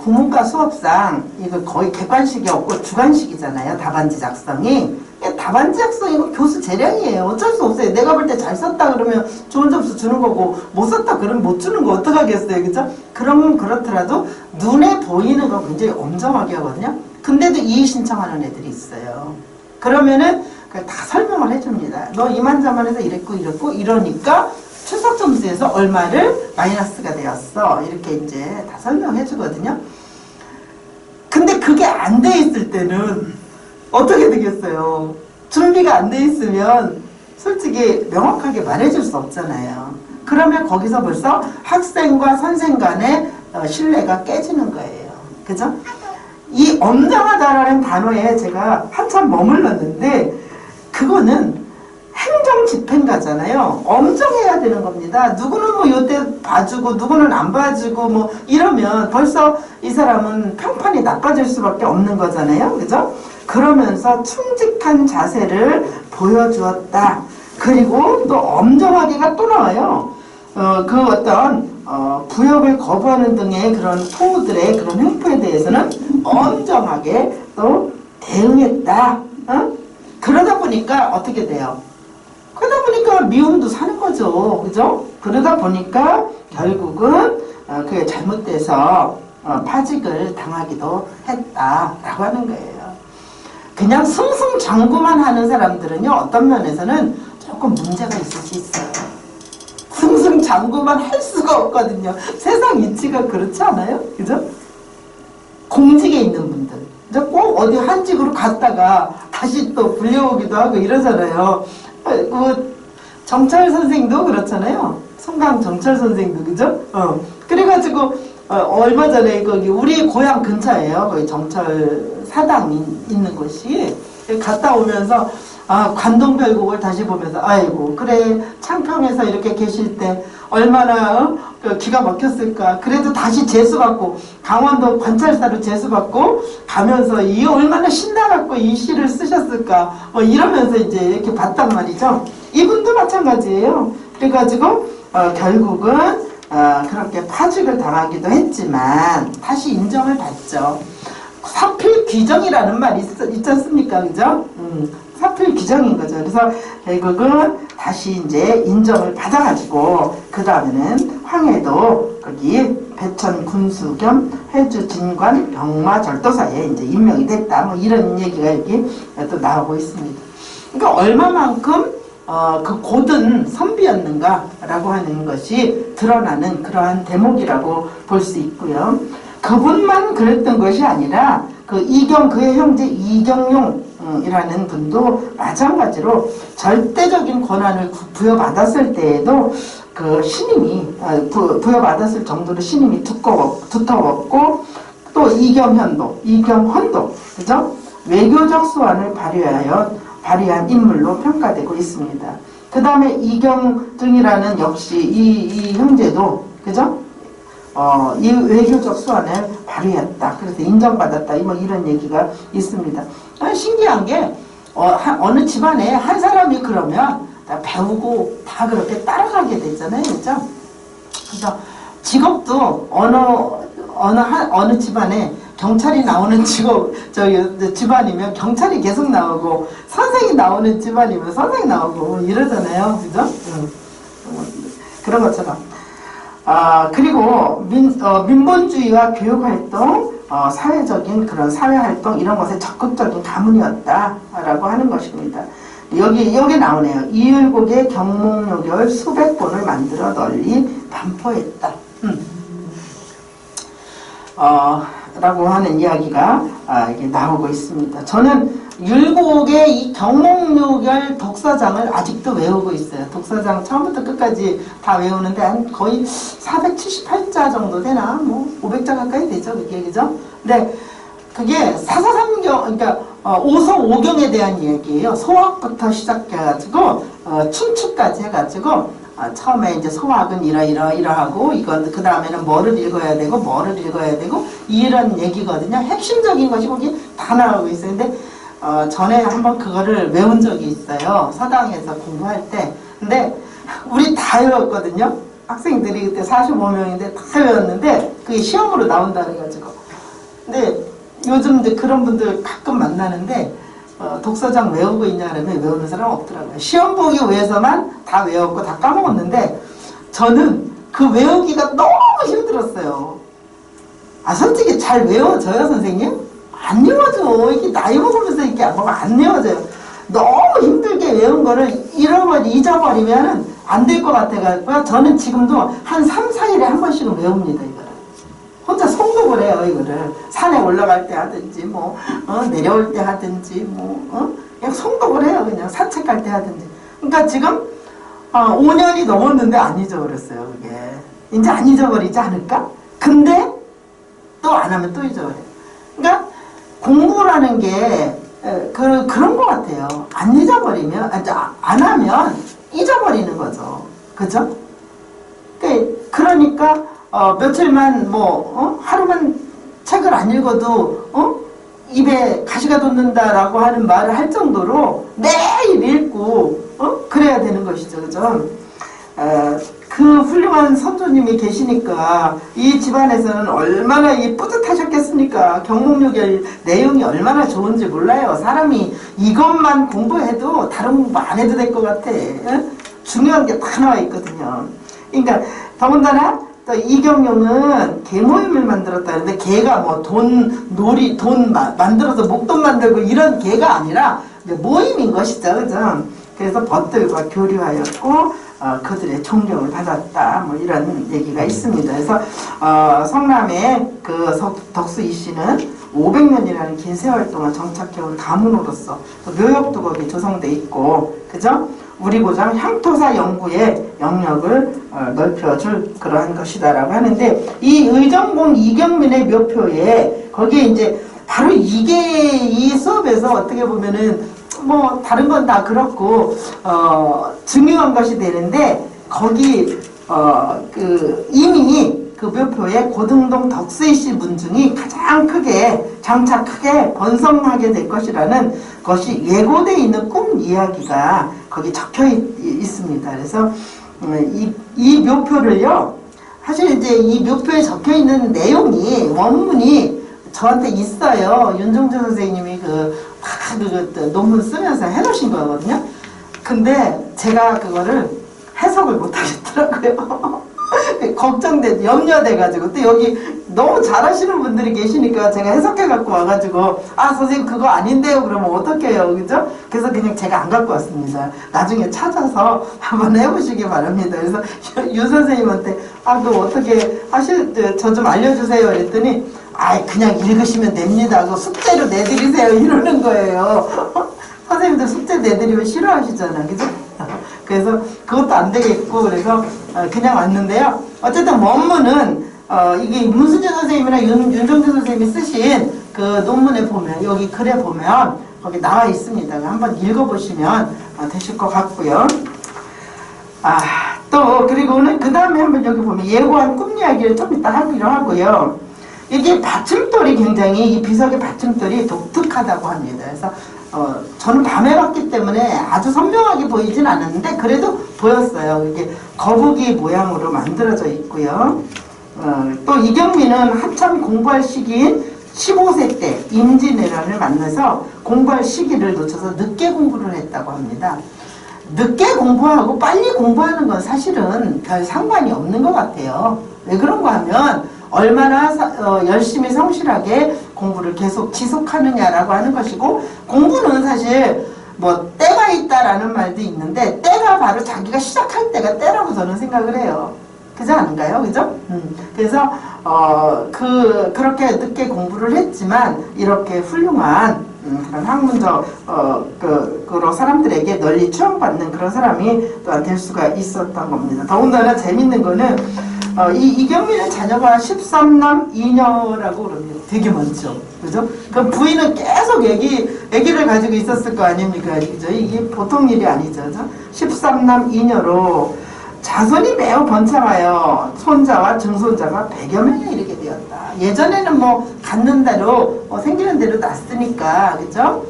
국문과 수업상 이거 거의 객관식이 없고 주관식이잖아요. 답안지 작성이. 답안지 작성 이거 교수 재량이에요. 어쩔 수 없어요. 내가 볼 때 잘 썼다 그러면 좋은 점수 주는 거고 못 썼다 그러면 못 주는 거 어떡하겠어요. 그죠? 그럼 그렇더라도 눈에 보이는 거 굉장히 엄정하게 하거든요. 근데도 이의 신청하는 애들이 있어요. 그러면은 다 설명을 해줍니다. 너 이만저만해서 이랬고 이러니까 출석 점수에서 얼마를 마이너스가 되었어. 이렇게 이제 다 설명해 주거든요. 근데 그게 안 돼 있을 때는 어떻게 되겠어요? 준비가 안 돼 있으면 솔직히 명확하게 말해줄 수 없잖아요. 그러면 거기서 벌써 학생과 선생 간의 신뢰가 깨지는 거예요. 그죠? 이 엄정하다라는 단어에 제가 한참 머물렀는데 그거는 행정 집행가잖아요. 엄정해야 되는 겁니다. 누구는 뭐 요때 봐주고 누구는 안 봐주고 뭐 이러면 벌써 이 사람은 평판이 나빠질 수밖에 없는 거잖아요. 그죠? 그러면서 충직한 자세를 보여주었다. 그리고 또 엄정하게가 또 나와요. 그 어떤 부역을 거부하는 등의 그런 토우들의 그런 행포에 대해서는 엄정하게 또 대응했다. 그러다 보니까 어떻게 돼요? 그러다 보니까 미움도 사는 거죠. 그죠? 그러다 보니까 결국은 그게 잘못돼서 파직을 당하기도 했다라고 하는 거예요. 그냥 승승장구만 하는 사람들은요, 어떤 면에서는 조금 문제가 있을 수 있어요. 승승장구만 할 수가 없거든요. 세상 이치가 그렇지 않아요? 그죠? 공직에 있는 분들. 꼭 어디 한직으로 갔다가 다시 또 불려오기도 하고 이러잖아요. 그 정철 선생도 그렇잖아요. 송강 정철 선생도 그죠? 그래가지고 얼마 전에 거기 우리 고향 근처예요. 거기 정철 사당이 있는 곳이 갔다 오면서 관동별곡을 다시 보면서 아이고 그래 창평에서 이렇게 계실 때 얼마나 기가 막혔을까. 그래도 다시 재수받고 강원도 관찰사로 재수받고 가면서 이 얼마나 신나갖고 이 시를 쓰셨을까. 이러면서 이제 이렇게 봤단 말이죠. 이분도 마찬가지예요. 그래가지고 결국은 그렇게 파직을 당하기도 했지만 다시 인정을 받죠. 사필 규정이라는 말이 있지 않습니까? 그죠? 사필 규정인 거죠. 그래서 결국은 다시 이제 인정을 받아가지고 그 다음에는 황해도 거기 배천 군수 겸 해주 진관 병마 절도사에 이제 임명이 됐다. 뭐 이런 얘기가 여기 또 나오고 있습니다. 그러니까 얼마만큼 그 고든 선비였는가라고 하는 것이 드러나는 그러한 대목이라고 볼 수 있고요. 그분만 그랬던 것이 아니라 그의 형제 이경용이라는 분도 마찬가지로 절대적인 권한을 부여받았을 때에도 그 신임이 부여받았을 정도로 신임이 두터웠고 또 이경헌도 그죠? 외교적 수완을 발휘한 인물로 평가되고 있습니다. 그 다음에 이경등이라는 역시 이 형제도 그죠? 이 외교적 수완을 발휘했다. 그래서 인정받았다. 뭐 이런 얘기가 있습니다. 신기한 게 어느 집안에 한 사람이 그러면 다 배우고 다 그렇게 따라가게 되잖아요. 그죠? 그래서 직업도 어느 집안에 경찰이 나오는 집안이면 경찰이 계속 나오고 선생이 나오는 집안이면 선생이 나오고 이러잖아요, 그죠? 그런 것처럼. 그리고 민본주의와 교육활동, 사회적인 그런 사회활동 이런 것에 적극적인 가문이었다라고 하는 것입니다. 여기 나오네요. 이율곡의 경몽요결 수백 권을 만들어 널리 반포했다. 라고 하는 이야기가 이게 나오고 있습니다. 저는 율곡의 이 경몽요결 독서장을 아직도 외우고 있어요. 독서장 처음부터 끝까지 다 외우는데 한 거의 478자 정도 되나? 뭐 500자 가까이 되죠, 그게, 그죠? 근데 그게 사사삼경, 그러니까 오서오경에 대한 이야기예요. 소학부터 시작해가지고 춘추까지 해가지고 처음에 이제 소학은 이러하고 이건 그 다음에는 뭐를 읽어야 되고 이런 얘기거든요. 핵심적인 것이 거기 다 나오고 있어요. 근데 전에 한번 그거를 외운 적이 있어요. 서당에서 공부할 때. 근데 우리 다 외웠거든요. 학생들이 그때 45명인데 다 외웠는데 그게 시험으로 나온다 그래가지고. 근데 요즘 이제 그런 분들 가끔 만나는데 독서장 외우고 있냐 그러면 외우는 사람 없더라고요. 시험 보기 위해서만 다 외웠고 다 까먹었는데 저는 그 외우기가 너무 힘들었어요. 솔직히 잘 외워져요, 선생님? 안 외워져. 이게 나이 먹으면서 이렇게 안 외워져요. 너무 힘들게 외운 거를 잊어버리면은 안 될 것 같아가지고 저는 지금도 한 3, 4일에 한 번씩은 외웁니다, 이거를. 혼자 송독을 해요, 이거를. 산에 올라갈 때 하든지, 내려올 때 하든지, 그냥 송독을 해요, 그냥 산책할 때 하든지. 그러니까 지금, 5년이 넘었는데 안 잊어버렸어요, 그게. 이제 안 잊어버리지 않을까? 근데, 또 안 하면 또 잊어버려요. 그러니까, 공부라는 게, 그런 것 같아요. 안 잊어버리면, 안 하면 잊어버리는 거죠. 그죠? 그러니까, 며칠만 하루만 책을 안 읽어도 입에 가시가 돋는다라고 하는 말을 할 정도로 매일 읽고 그래야 되는 것이죠, 그죠? 그 훌륭한 선조님이 계시니까 이 집안에서는 얼마나 뿌듯하셨겠습니까? 경몽요결 내용이 얼마나 좋은지 몰라요. 사람이 이것만 공부해도 다른 공부 안 해도 될 것 같아. 중요한 게 다 나와 있거든요. 그러니까 더군다나 또 이경용은 개모임을 만들었다는데 개가 돈 만들어서 목돈 만들고 이런 개가 아니라 모임인 것이죠, 그죠? 그래서 벗들과 교류하였고 그들의 존경을 받았다, 이런 얘기가 있습니다. 그래서 성남의 그 덕수 이 씨는 500년이라는 긴 세월 동안 정착해온 가문으로서 묘역도 거기 조성돼 있고, 그죠? 우리 고장 향토사 연구의 영역을 넓혀줄 그러한 것이다라고 하는데, 이 의정공 이경민의 묘표에 거기에 이제 바로 이게 이 수업에서 어떻게 보면은 다른 건 다 그렇고 중요한 것이 되는데, 거기 이미 그 묘표에 고등동 덕수이 씨 문중이 가장 장차 크게 번성하게 될 것이라는 것이 예고되어 있는 꿈 이야기가 거기 적혀 있습니다. 그래서 이 묘표를요, 사실 이제 이 묘표에 적혀 있는 내용이 원문이 저한테 있어요. 윤종주 선생님이 그 논문 쓰면서 해놓으신 거거든요. 근데 제가 그거를 해석을 못 하겠더라고요. 염려돼가지고, 또 여기 너무 잘하시는 분들이 계시니까 제가 해석해 갖고 와가지고, 선생님 그거 아닌데요? 그러면 어떡해요? 그죠? 그래서 그냥 제가 안 갖고 왔습니다. 나중에 찾아서 한번 해보시기 바랍니다. 그래서 윤 선생님한테 그거 어떻게 저 좀 알려주세요. 그랬더니 그냥 읽으시면 됩니다. 그거 숙제로 내드리세요. 이러는 거예요. 선생님들 숙제 내드리면 싫어하시잖아, 그죠? 그래서 그것도 안 되겠고, 그래서 그냥 왔는데요. 어쨌든 원문은 이게 문수재 선생님이나 윤종주 선생님이 쓰신 그 논문에 보면, 여기 글에 보면 거기 나와 있습니다. 한번 읽어보시면 되실 것 같고요. 또 그리고는 그 다음에 한번 여기 보면 예고한 꿈 이야기를 좀 이따 하기로 하고요. 이게 받침돌이 굉장히, 이 비석의 받침돌이 독특하다고 합니다. 그래서 저는 밤에 봤기 때문에 아주 선명하게 보이진 않았는데 그래도 보였어요. 이게 거북이 모양으로 만들어져 있고요. 또 이경민은 한참 공부할 시기인 15세 때 임진왜란을 만나서 공부할 시기를 놓쳐서 늦게 공부를 했다고 합니다. 늦게 공부하고 빨리 공부하는 건 사실은 별 상관이 없는 것 같아요. 왜 그런가 하면 얼마나 열심히 성실하게 공부를 계속 지속하느냐라고 하는 것이고, 공부는 사실 뭐 때가 있다라는 말도 있는데 때가 바로 자기가 시작할 때가 때라고 저는 생각을 해요. 그죠? 아닌가요? 그죠? 그래서 그렇게 늦게 공부를 했지만 이렇게 훌륭한 그런 학문적 그런 사람들에게 널리 추앙받는 그런 사람이 또한 될 수가 있었던 겁니다. 더군다나 재밌는 거는 이경민의 자녀가 13남 2녀라고 그럽니다. 되게 많죠. 그죠? 그 부인은 계속 애기를 가지고 있었을 거 아닙니까? 그죠? 이게 보통 일이 아니죠. 13남 2녀로 자손이 매우 번창하여 손자와 증손자가 100여 명에 이르게 되었다. 예전에는 뭐 갖는 대로 생기는 대로 낳았으니까, 그죠?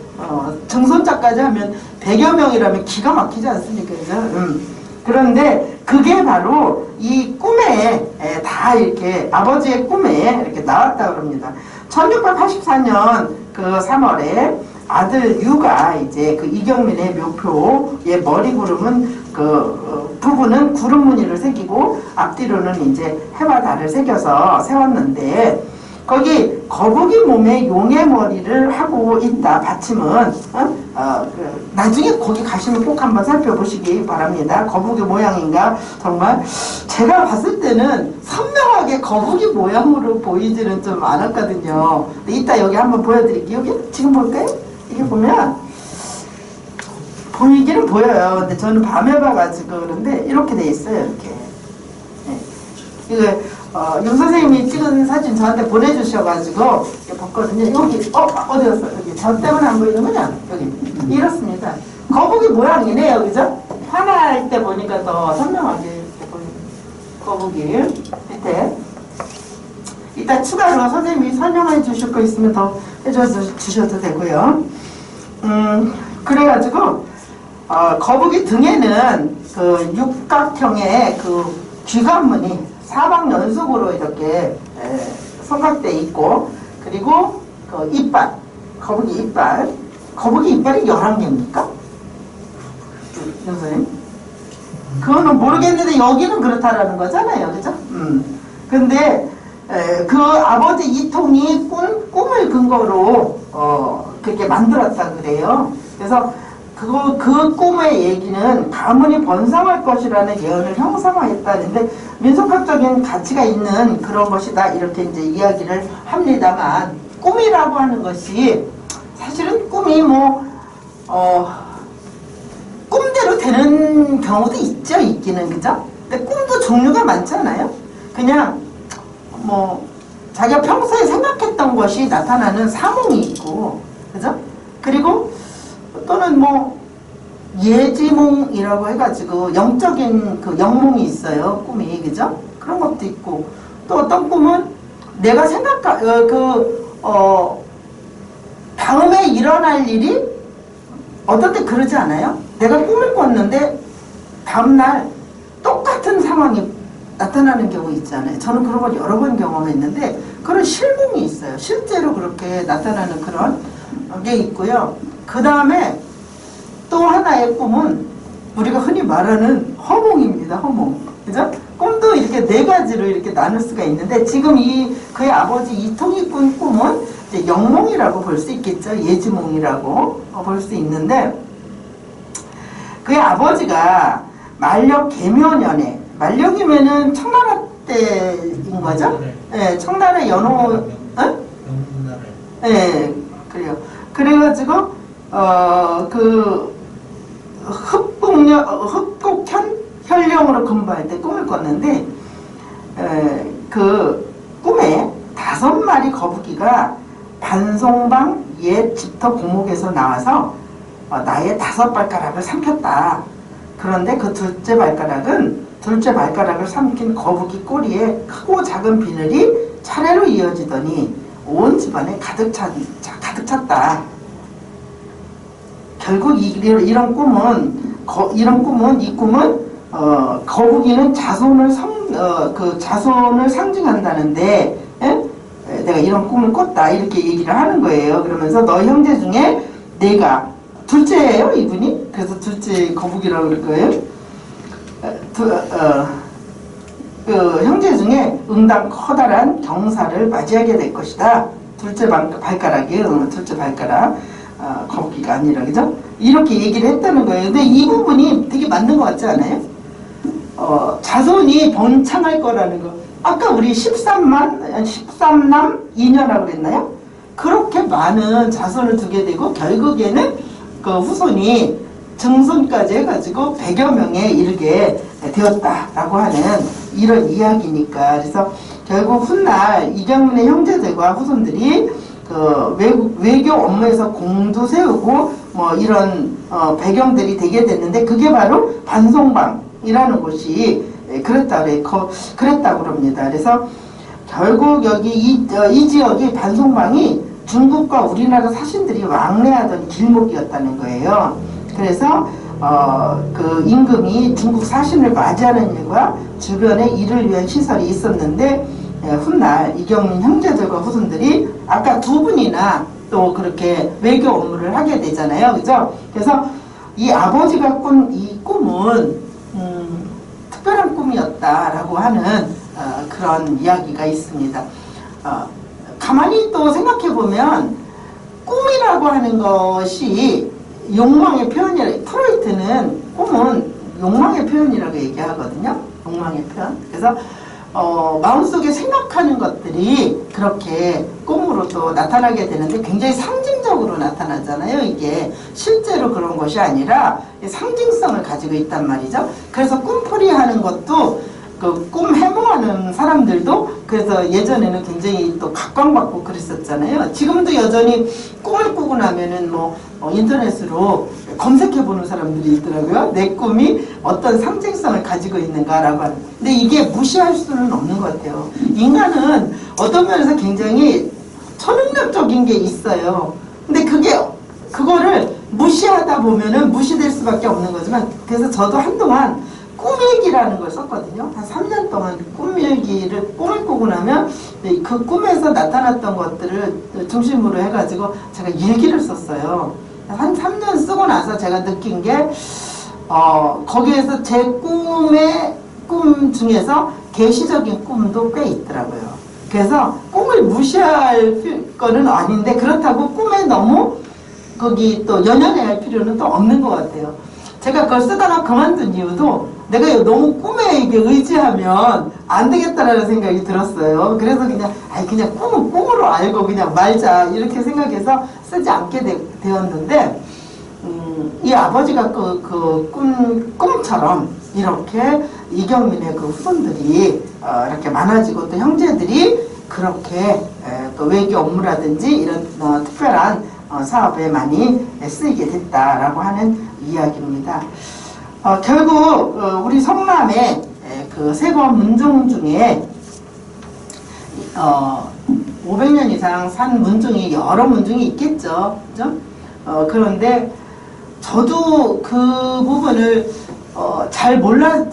증손자까지 하면 100여 명이라면 기가 막히지 않습니까? 그죠? 그런데 그게 바로 이 꿈에 다 이렇게 아버지의 꿈에 이렇게 나왔다 그럽니다. 1684년 그 3월에 아들 유가 이제 그 이경민의 묘표의 머리 구름은 부부는 구름 무늬를 새기고 앞뒤로는 이제 해와 달을 새겨서 세웠는데, 거기 거북이 몸에 용의 머리를 하고 있다. 받침은 나중에 거기 가시면 꼭 한번 살펴보시기 바랍니다. 거북이 모양인가 정말 제가 봤을 때는 선명하게 거북이 모양으로 보이지는 좀 않았거든요. 근데 이따 여기 한번 보여드릴게요. 여기 지금 볼까요? 이게 보면 보이기는 보여요. 근데 저는 밤에 봐가지고 그런데 이렇게 돼 있어요. 이렇게. 네. 이거 윤 선생님이 찍은 사진 저한테 보내주셔가지고 이렇게 봤거든요. 여기 어디 갔어? 여기 저 때문에 안 보이는 거냐? 여기 이렇습니다. 거북이 모양이네요, 그죠? 하나일 때 보니까 더 선명하게 이렇게 보이는 거북이 밑에. 이따 추가로 선생님이 설명해 주실 거 있으면 더 해주셔도 되고요. 그래가지고 거북이 등에는 그 육각형의 그 귀관문이 사방 연속으로 이렇게 성각돼 있고, 그리고 그 이빨, 거북이 이빨이 11개입니까? 선생님? 그거는 모르겠는데 여기는 그렇다라는 거잖아요, 그죠? 근데 그 아버지 이통이 꿈을 근거로 그렇게 만들었다 그래요. 그래서 그 꿈의 얘기는 가문이 번성할 것이라는 예언을 형성화했다는데 민속학적인 가치가 있는 그런 것이다, 이렇게 이제 이야기를 합니다만, 꿈이라고 하는 것이 사실은 꿈이 뭐 꿈대로 되는 경우도 있기는, 그죠? 근데 꿈도 종류가 많잖아요. 그냥 뭐 자기가 평소에 생각했던 것이 나타나는 사몽이 있고, 그죠? 그리고 또는 뭐 예지몽이라고 해가지고 영적인 그 영몽이 있어요, 꿈이, 그죠? 그런 것도 있고, 또 어떤 꿈은 내가 다음에 일어날 일이 어떨 때 그러지 않아요? 내가 꿈을 꿨는데 다음날 똑같은 상황이 나타나는 경우 있잖아요. 저는 그런 걸 여러 번 경험했는데 그런 실몽이 있어요. 실제로 그렇게 나타나는 그런 게 있고요. 그 다음에 또 하나의 꿈은 우리가 흔히 말하는 허몽입니다. 허몽. 그죠? 꿈도 이렇게 네 가지로 이렇게 나눌 수가 있는데, 지금 그의 아버지 이통이 꾼 꿈은 이제 영몽이라고 볼 수 있겠죠. 예지몽이라고 볼 수 있는데, 그의 아버지가 만력 계묘년에, 만력이면은 청나라 때인 거죠? 네, 청나라 연호, 네, 그래요. 그래가지고 흑곡현령으로 근무할 때 꿈을 꿨는데, 그 꿈에 5마리 거북이가 반송방 옛 집터 고목에서 나와서 나의 5발가락을 삼켰다. 그런데 그 둘째 발가락을 삼킨 거북이 꼬리에 크고 작은 비늘이 차례로 이어지더니 온 집안에 가득 찼다. 결국 이 꿈은 거북이는 자손을 상징한다는데, 에? 내가 이런 꿈을 꿨다 이렇게 얘기를 하는 거예요. 그러면서 너 형제 중에 내가 둘째예요, 이분이. 그래서 둘째 거북이라고 그럴 거예요. 그 형제 중에 응당 커다란 경사를 맞이하게 될 것이다. 둘째 발가락이에요. 둘째 발가락. 거북이가 아니라, 그죠? 이렇게 얘기를 했다는 거예요. 근데 이 부분이 되게 맞는 것 같지 않아요? 자손이 번창할 거라는 거. 아까 우리 13남 2녀라고 그랬나요? 그렇게 많은 자손을 두게 되고 결국에는 그 후손이 증손까지 해가지고 100여 명에 이르게 되었다라고 하는 이런 이야기니까. 그래서 결국 훗날 이경민의 형제들과 후손들이 그 외교 업무에서 공도 세우고 뭐 이런 배경들이 되게 됐는데, 그게 바로 반송방이라는 곳이 그랬다고 그럽니다. 그래서 결국 여기 이 지역이 반송방이 중국과 우리나라 사신들이 왕래하던 길목이었다는 거예요. 그래서 그 임금이 중국 사신을 맞이하는 일과 주변에 이를 위한 시설이 있었는데, 훗날 이경민 형제들과 후손들이 아까 두 분이나 또 그렇게 외교 업무를 하게 되잖아요, 그죠? 그래서 이 아버지가 꾼 이 꿈은 특별한 꿈이었다라고 하는 그런 이야기가 있습니다. 가만히 또 생각해 보면 꿈이라고 하는 것이 욕망의 표현이라, 프로이트는 꿈은 욕망의 표현이라고 얘기하거든요. 욕망의 표현. 그래서 마음속에 생각하는 것들이 그렇게 꿈으로 또 나타나게 되는데 굉장히 상징적으로 나타나잖아요. 이게 실제로 그런 것이 아니라 상징성을 가지고 있단 말이죠. 그래서 꿈풀이 하는 것도 그 꿈 해몽하는 사람들도 그래서 예전에는 굉장히 또 각광받고 그랬었잖아요. 지금도 여전히 꿈을 꾸고 나면은 뭐 인터넷으로 검색해 보는 사람들이 있더라고요. 내 꿈이 어떤 상징성을 가지고 있는가라고 하는. 근데 이게 무시할 수는 없는 것 같아요. 인간은 어떤 면에서 굉장히 초능력적인 게 있어요. 근데 그거를 무시하다 보면은 무시될 수밖에 없는 거지만, 그래서 저도 한동안 꿈일기라는 걸 썼거든요. 한 3년 동안 꿈을 꾸고 나면 그 꿈에서 나타났던 것들을 중심으로 해가지고 제가 일기를 썼어요. 한 3년 쓰고 나서 제가 느낀 게 거기에서 제 꿈 중에서 계시적인 꿈도 꽤 있더라고요. 그래서 꿈을 무시할 거는 아닌데, 그렇다고 꿈에 너무 거기 또 연연해야 할 필요는 또 없는 것 같아요. 제가 그걸 쓰다가 그만둔 이유도 내가 너무 꿈에 이게 의지하면 안 되겠다라는 생각이 들었어요. 그래서 그냥 꿈은 꿈으로 알고 그냥 말자 이렇게 생각해서 쓰지 않게 되었는데, 이 아버지가 그 꿈처럼 이렇게 이경민의 그 후손들이 이렇게 많아지고 또 형제들이 그렇게 또 외교 업무라든지 이런 특별한 사업에 많이 쓰이게 됐다라고 하는 이야기입니다. 결국 우리 성남의 그 세거 문중 중에 500년 이상 산 문중이 여러 문중이 있겠죠, 그죠? 그런데 저도 그 부분을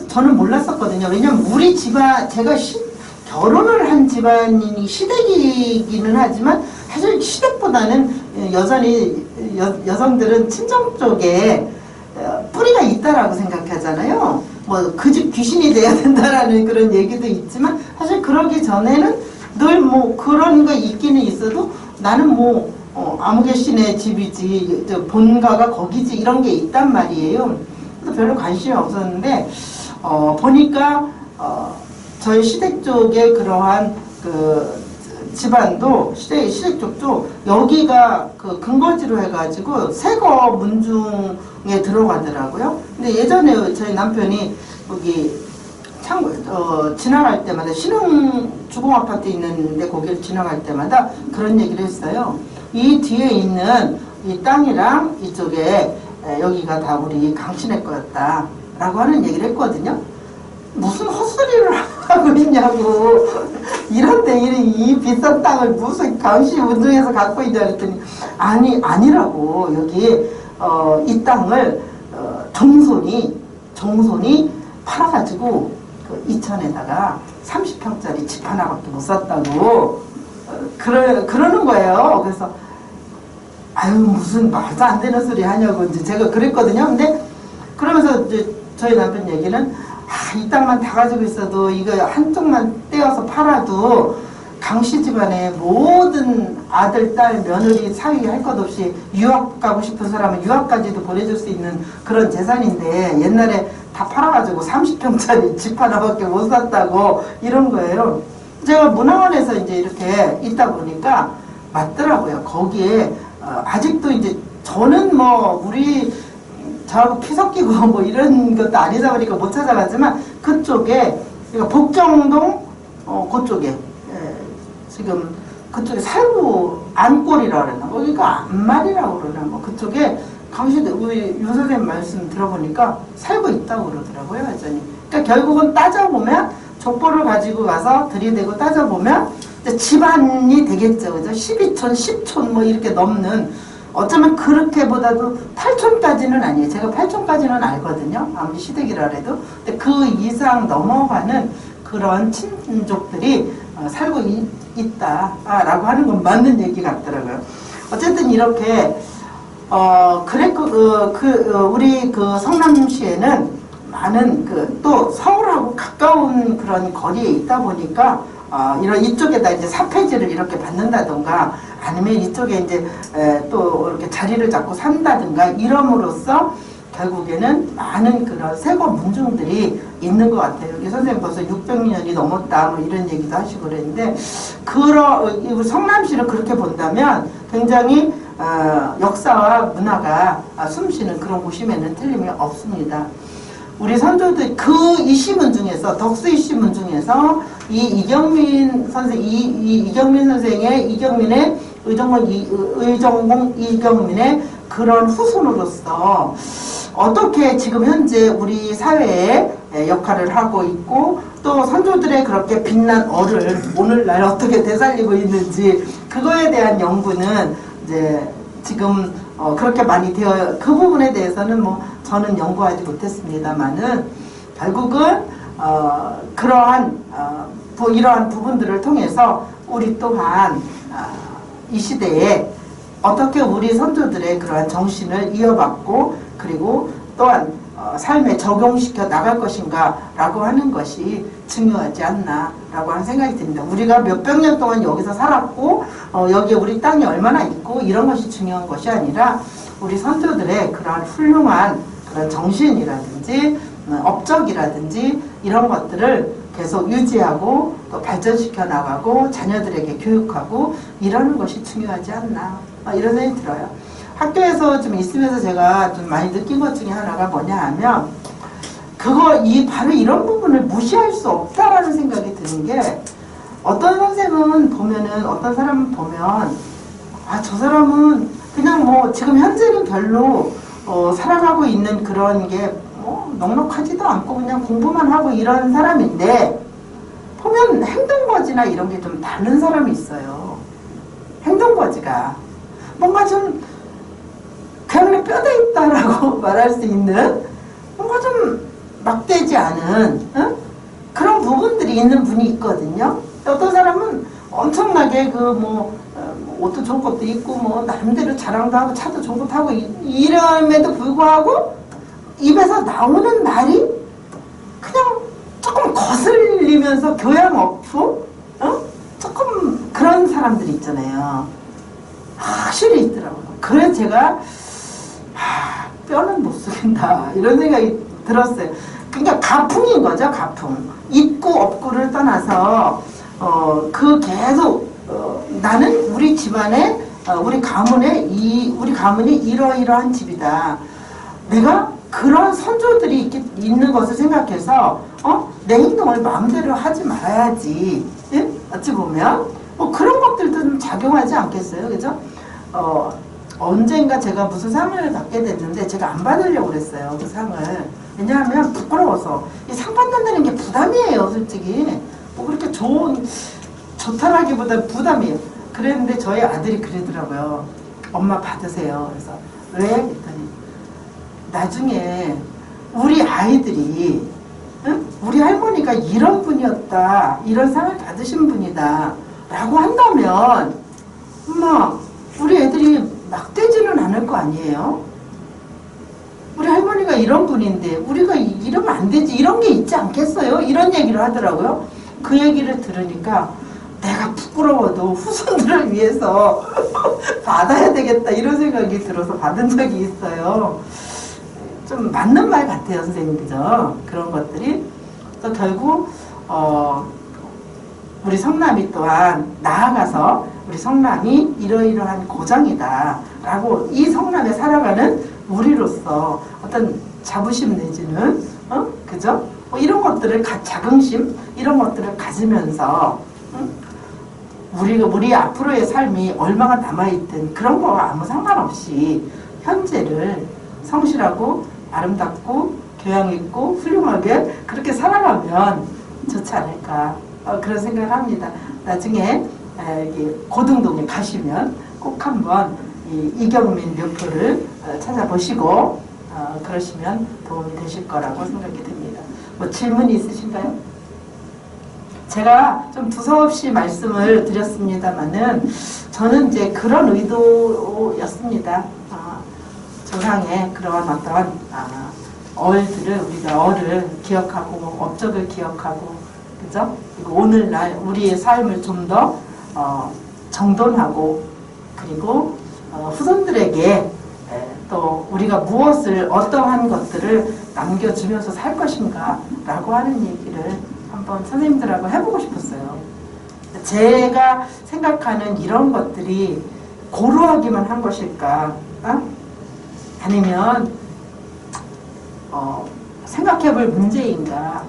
저는 몰랐었거든요. 왜냐면 우리 집안, 제가 결혼을 한 집안이 시댁이기는 하지만 사실 시댁보다는 여전히 여성들은 친정 쪽에 뿌리가 있다라고 생각하잖아요. 뭐 그 집 귀신이 돼야 된다라는 그런 얘기도 있지만, 사실 그러기 전에는 늘 뭐 그런 거 있기는 있어도 나는 뭐 아무개신의 집이지, 본가가 거기지 이런 게 있단 말이에요. 그래서 별로 관심이 없었는데 보니까 저희 시댁 쪽에 그러한 그 집안도 시댁 쪽도 여기가 그 근거지로 해가지고 세거 문중에 들어가더라고요. 근데 예전에 저희 남편이 여기 지나갈 때마다 신흥 주공 아파트 있는데 거기를 지나갈 때마다 그런 얘기를 했어요. 이 뒤에 있는 이 땅이랑 이쪽에 여기가 다 우리 강신의 거였다 라고 하는 얘기를 했거든요. 무슨 헛소리를 하고 있냐고. 이런데 이 비싼 땅을 무슨 강시 운동에서 갖고 있냐 그랬더니 아니라고. 여기 이 땅을 정손이 팔아가지고 그 이천에다가 30평짜리 집 하나밖에 못 샀다고 그러는 거예요. 그래서 아유 무슨 말도 안 되는 소리 하냐고 이제 제가 그랬거든요. 근데 그러면서 이제 저희 남편 얘기는 이 땅만 다 가지고 있어도 이거 한쪽만 떼어서 팔아도 강씨 집안의 모든 아들, 딸, 며느리, 사위 할 것 없이 유학 가고 싶은 사람은 유학까지도 보내줄 수 있는 그런 재산인데 옛날에 다 팔아가지고 30평짜리 집 하나밖에 못 샀다고 이런 거예요. 제가 문화원에서 이제 이렇게 있다 보니까 맞더라고요. 거기에 아직도 이제 저는 뭐 우리 저하고 피 섞이고 뭐 이런 것도 아니다 보니까 못 찾아갔지만 그쪽에 그러니까 복정동 그쪽에 지금 그쪽에 살구 안골이라고 그러나 거기가 안말이라고 그러나 뭐 그쪽에 강시대 우리 유 선생님 말씀 들어보니까 살고 있다고 그러더라고요. 여전히. 그러니까 결국은 따져보면 족보를 가지고 가서 들이대고 따져보면 집안이 되겠죠. 그죠? 12촌, 10촌 뭐 이렇게 넘는 어쩌면 그렇게보다도 8촌까지는 아니에요. 제가 8촌까지는 알거든요. 아무리 시댁이라 해도. 근데 그 이상 넘어가는 그런 친족들이 살고 있다라고 하는 건 맞는 얘기 같더라고요. 어쨌든 이렇게 우리 그 성남시에는 많은 또 서울하고 가까운 그런 거리에 있다 보니까 이런 이쪽에다 이제 사폐지를 이렇게 받는다던가 아니면 이쪽에 이제 또 이렇게 자리를 잡고 산다든가 이럼으로써 결국에는 많은 그런 세고 문중들이 있는 것 같아요. 여기 선생님 벌써 600년이 넘었다 뭐 이런 얘기도 하시고 그랬는데 우리 성남시를 그렇게 본다면 굉장히 역사와 문화가 숨쉬는 그런 곳임에는 틀림이 없습니다. 우리 선조들 그 이시문 중에서 덕수 이시문 중에서 이경민 선생의 의정공 이경민의 그런 후손으로서 어떻게 지금 현재 우리 사회에 역할을 하고 있고 또 선조들의 그렇게 빛난 얼을 오늘날 어떻게 되살리고 있는지 그거에 대한 연구는 이제 지금 그렇게 많이 그 부분에 대해서는 뭐 저는 연구하지 못했습니다만은 결국은 이러한 부분들을 통해서 우리 또한 이 시대에 어떻게 우리 선조들의 그러한 정신을 이어받고 그리고 또한 삶에 적용시켜 나갈 것인가 라고 하는 것이 중요하지 않나 라고 하는 생각이 듭니다. 우리가 몇백 년 동안 여기서 살았고 여기에 우리 땅이 얼마나 있고 이런 것이 중요한 것이 아니라 우리 선조들의 그러한 훌륭한 그런 정신이라든지 업적이라든지 이런 것들을 계속 유지하고 또 발전시켜 나가고 자녀들에게 교육하고 이러는 것이 중요하지 않나 이런 생각이 들어요. 학교에서 좀 있으면서 제가 좀 많이 느낀 것 중에 하나가 뭐냐 하면 바로 이런 부분을 무시할 수 없다라는 생각이 드는 게 어떤 선생은 보면은 어떤 사람은 보면 저 사람은 그냥 뭐 지금 현재는 별로 살아가고 있는 그런 게 뭐 넉넉하지도 않고 그냥 공부만 하고 이런 사람인데 보면 행동거지나 이런 게 좀 다른 사람이 있어요. 행동거지가 뭔가 좀 그냥 뼈대 있다라고 말할 수 있는 뭔가 좀 막대지 않은 그런 부분들이 있는 분이 있거든요. 어떤 사람은 엄청나게 옷도 좋은 것도 있고 뭐 나름대로 자랑도 하고 차도 좋은 거 타고 이름에도 불구하고 입에서 나오는 말이 그냥 조금 거슬리면서 교양 없고 조금 그런 사람들이 있잖아요. 확실히 있더라고요. 그래서 제가 뼈는 못 속인다 이런 생각이 들었어요. 그러니까 가풍인 거죠. 가풍. 있고 없고를 떠나서 계속 나는 우리 집안에 우리 가문이 이러이러한 집이다. 내가 그런 선조들이 있는 것을 생각해서 내 행동을 마음대로 하지 말아야지. 예? 어찌 보면 뭐 그런 것들도 좀 작용하지 않겠어요, 그죠? 언젠가 제가 무슨 상을 받게 됐는데 제가 안 받으려고 그랬어요, 그 상을. 왜냐하면 부끄러워서 이 상 받는다는 게 부담이에요, 솔직히. 뭐 그렇게 좋다라기보다 부담이에요. 그랬는데 저희 아들이 그러더라고요. 엄마 받으세요. 그래서 왜? 그랬더니 나중에 우리 아이들이 우리 할머니가 이런 분이었다, 이런 상을 받으신 분이다 라고 한다면 엄마, 우리 애들이 막되지는 않을 거 아니에요? 우리 할머니가 이런 분인데 우리가 이러면 안 되지, 이런 게 있지 않겠어요? 이런 얘기를 하더라고요. 그 얘기를 들으니까 내가 부끄러워도 후손들을 위해서 받아야 되겠다 이런 생각이 들어서 받은 적이 있어요. 좀 맞는 말 같아요, 선생님. 그죠? 그런 것들이. 또 결국 우리 성남이 또한 나아가서 우리 성남이 이러이러한 고장이다 라고 이 성남에 살아가는 우리로서 어떤 자부심 내지는 그죠? 이런 것들을 자긍심 이런 것들을 가지면서 우리 앞으로의 삶이 얼마가 남아있든 그런 거와 아무 상관없이 현재를 성실하고 아름답고 교양있고 훌륭하게 그렇게 살아가면 좋지 않을까 그런 생각을 합니다. 나중에 고등동에 가시면 꼭 한번 이경민 묘표를 찾아보시고 그러시면 도움이 되실 거라고 생각이 됩니다. 뭐 질문이 있으신가요? 제가 좀 두서없이 말씀을 드렸습니다만은 저는 이제 그런 의도였습니다. 조상의 그런 어떤 얼들을 우리가 얼을 기억하고 업적을 기억하고 그죠? 오늘날 우리의 삶을 좀 더 정돈하고 그리고 후손들에게 또 우리가 무엇을 어떠한 것들을 남겨주면서 살 것인가 라고 하는 얘기를 한번 선생님들하고 해보고 싶었어요. 제가 생각하는 이런 것들이 고루하기만 한 것일까? 아니면 생각해볼 문제인가?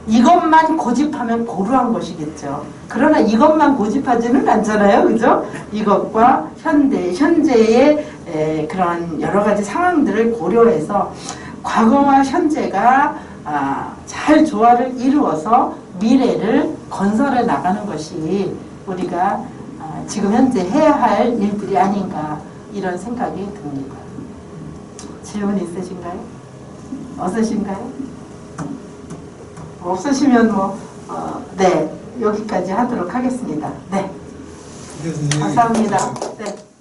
이것만 고집하면 고루한 것이겠죠. 그러나 이것만 고집하지는 않잖아요. 그죠? 이것과 현재의 그런 여러 가지 상황들을 고려해서 과거와 현재가 잘 조화를 이루어서 미래를 건설해 나가는 것이 우리가 지금 현재 해야 할 일들이 아닌가 이런 생각이 듭니다. 질문 있으신가요? 없으신가요? 없으시면 네 여기까지 하도록 하겠습니다. 네 감사합니다. 네.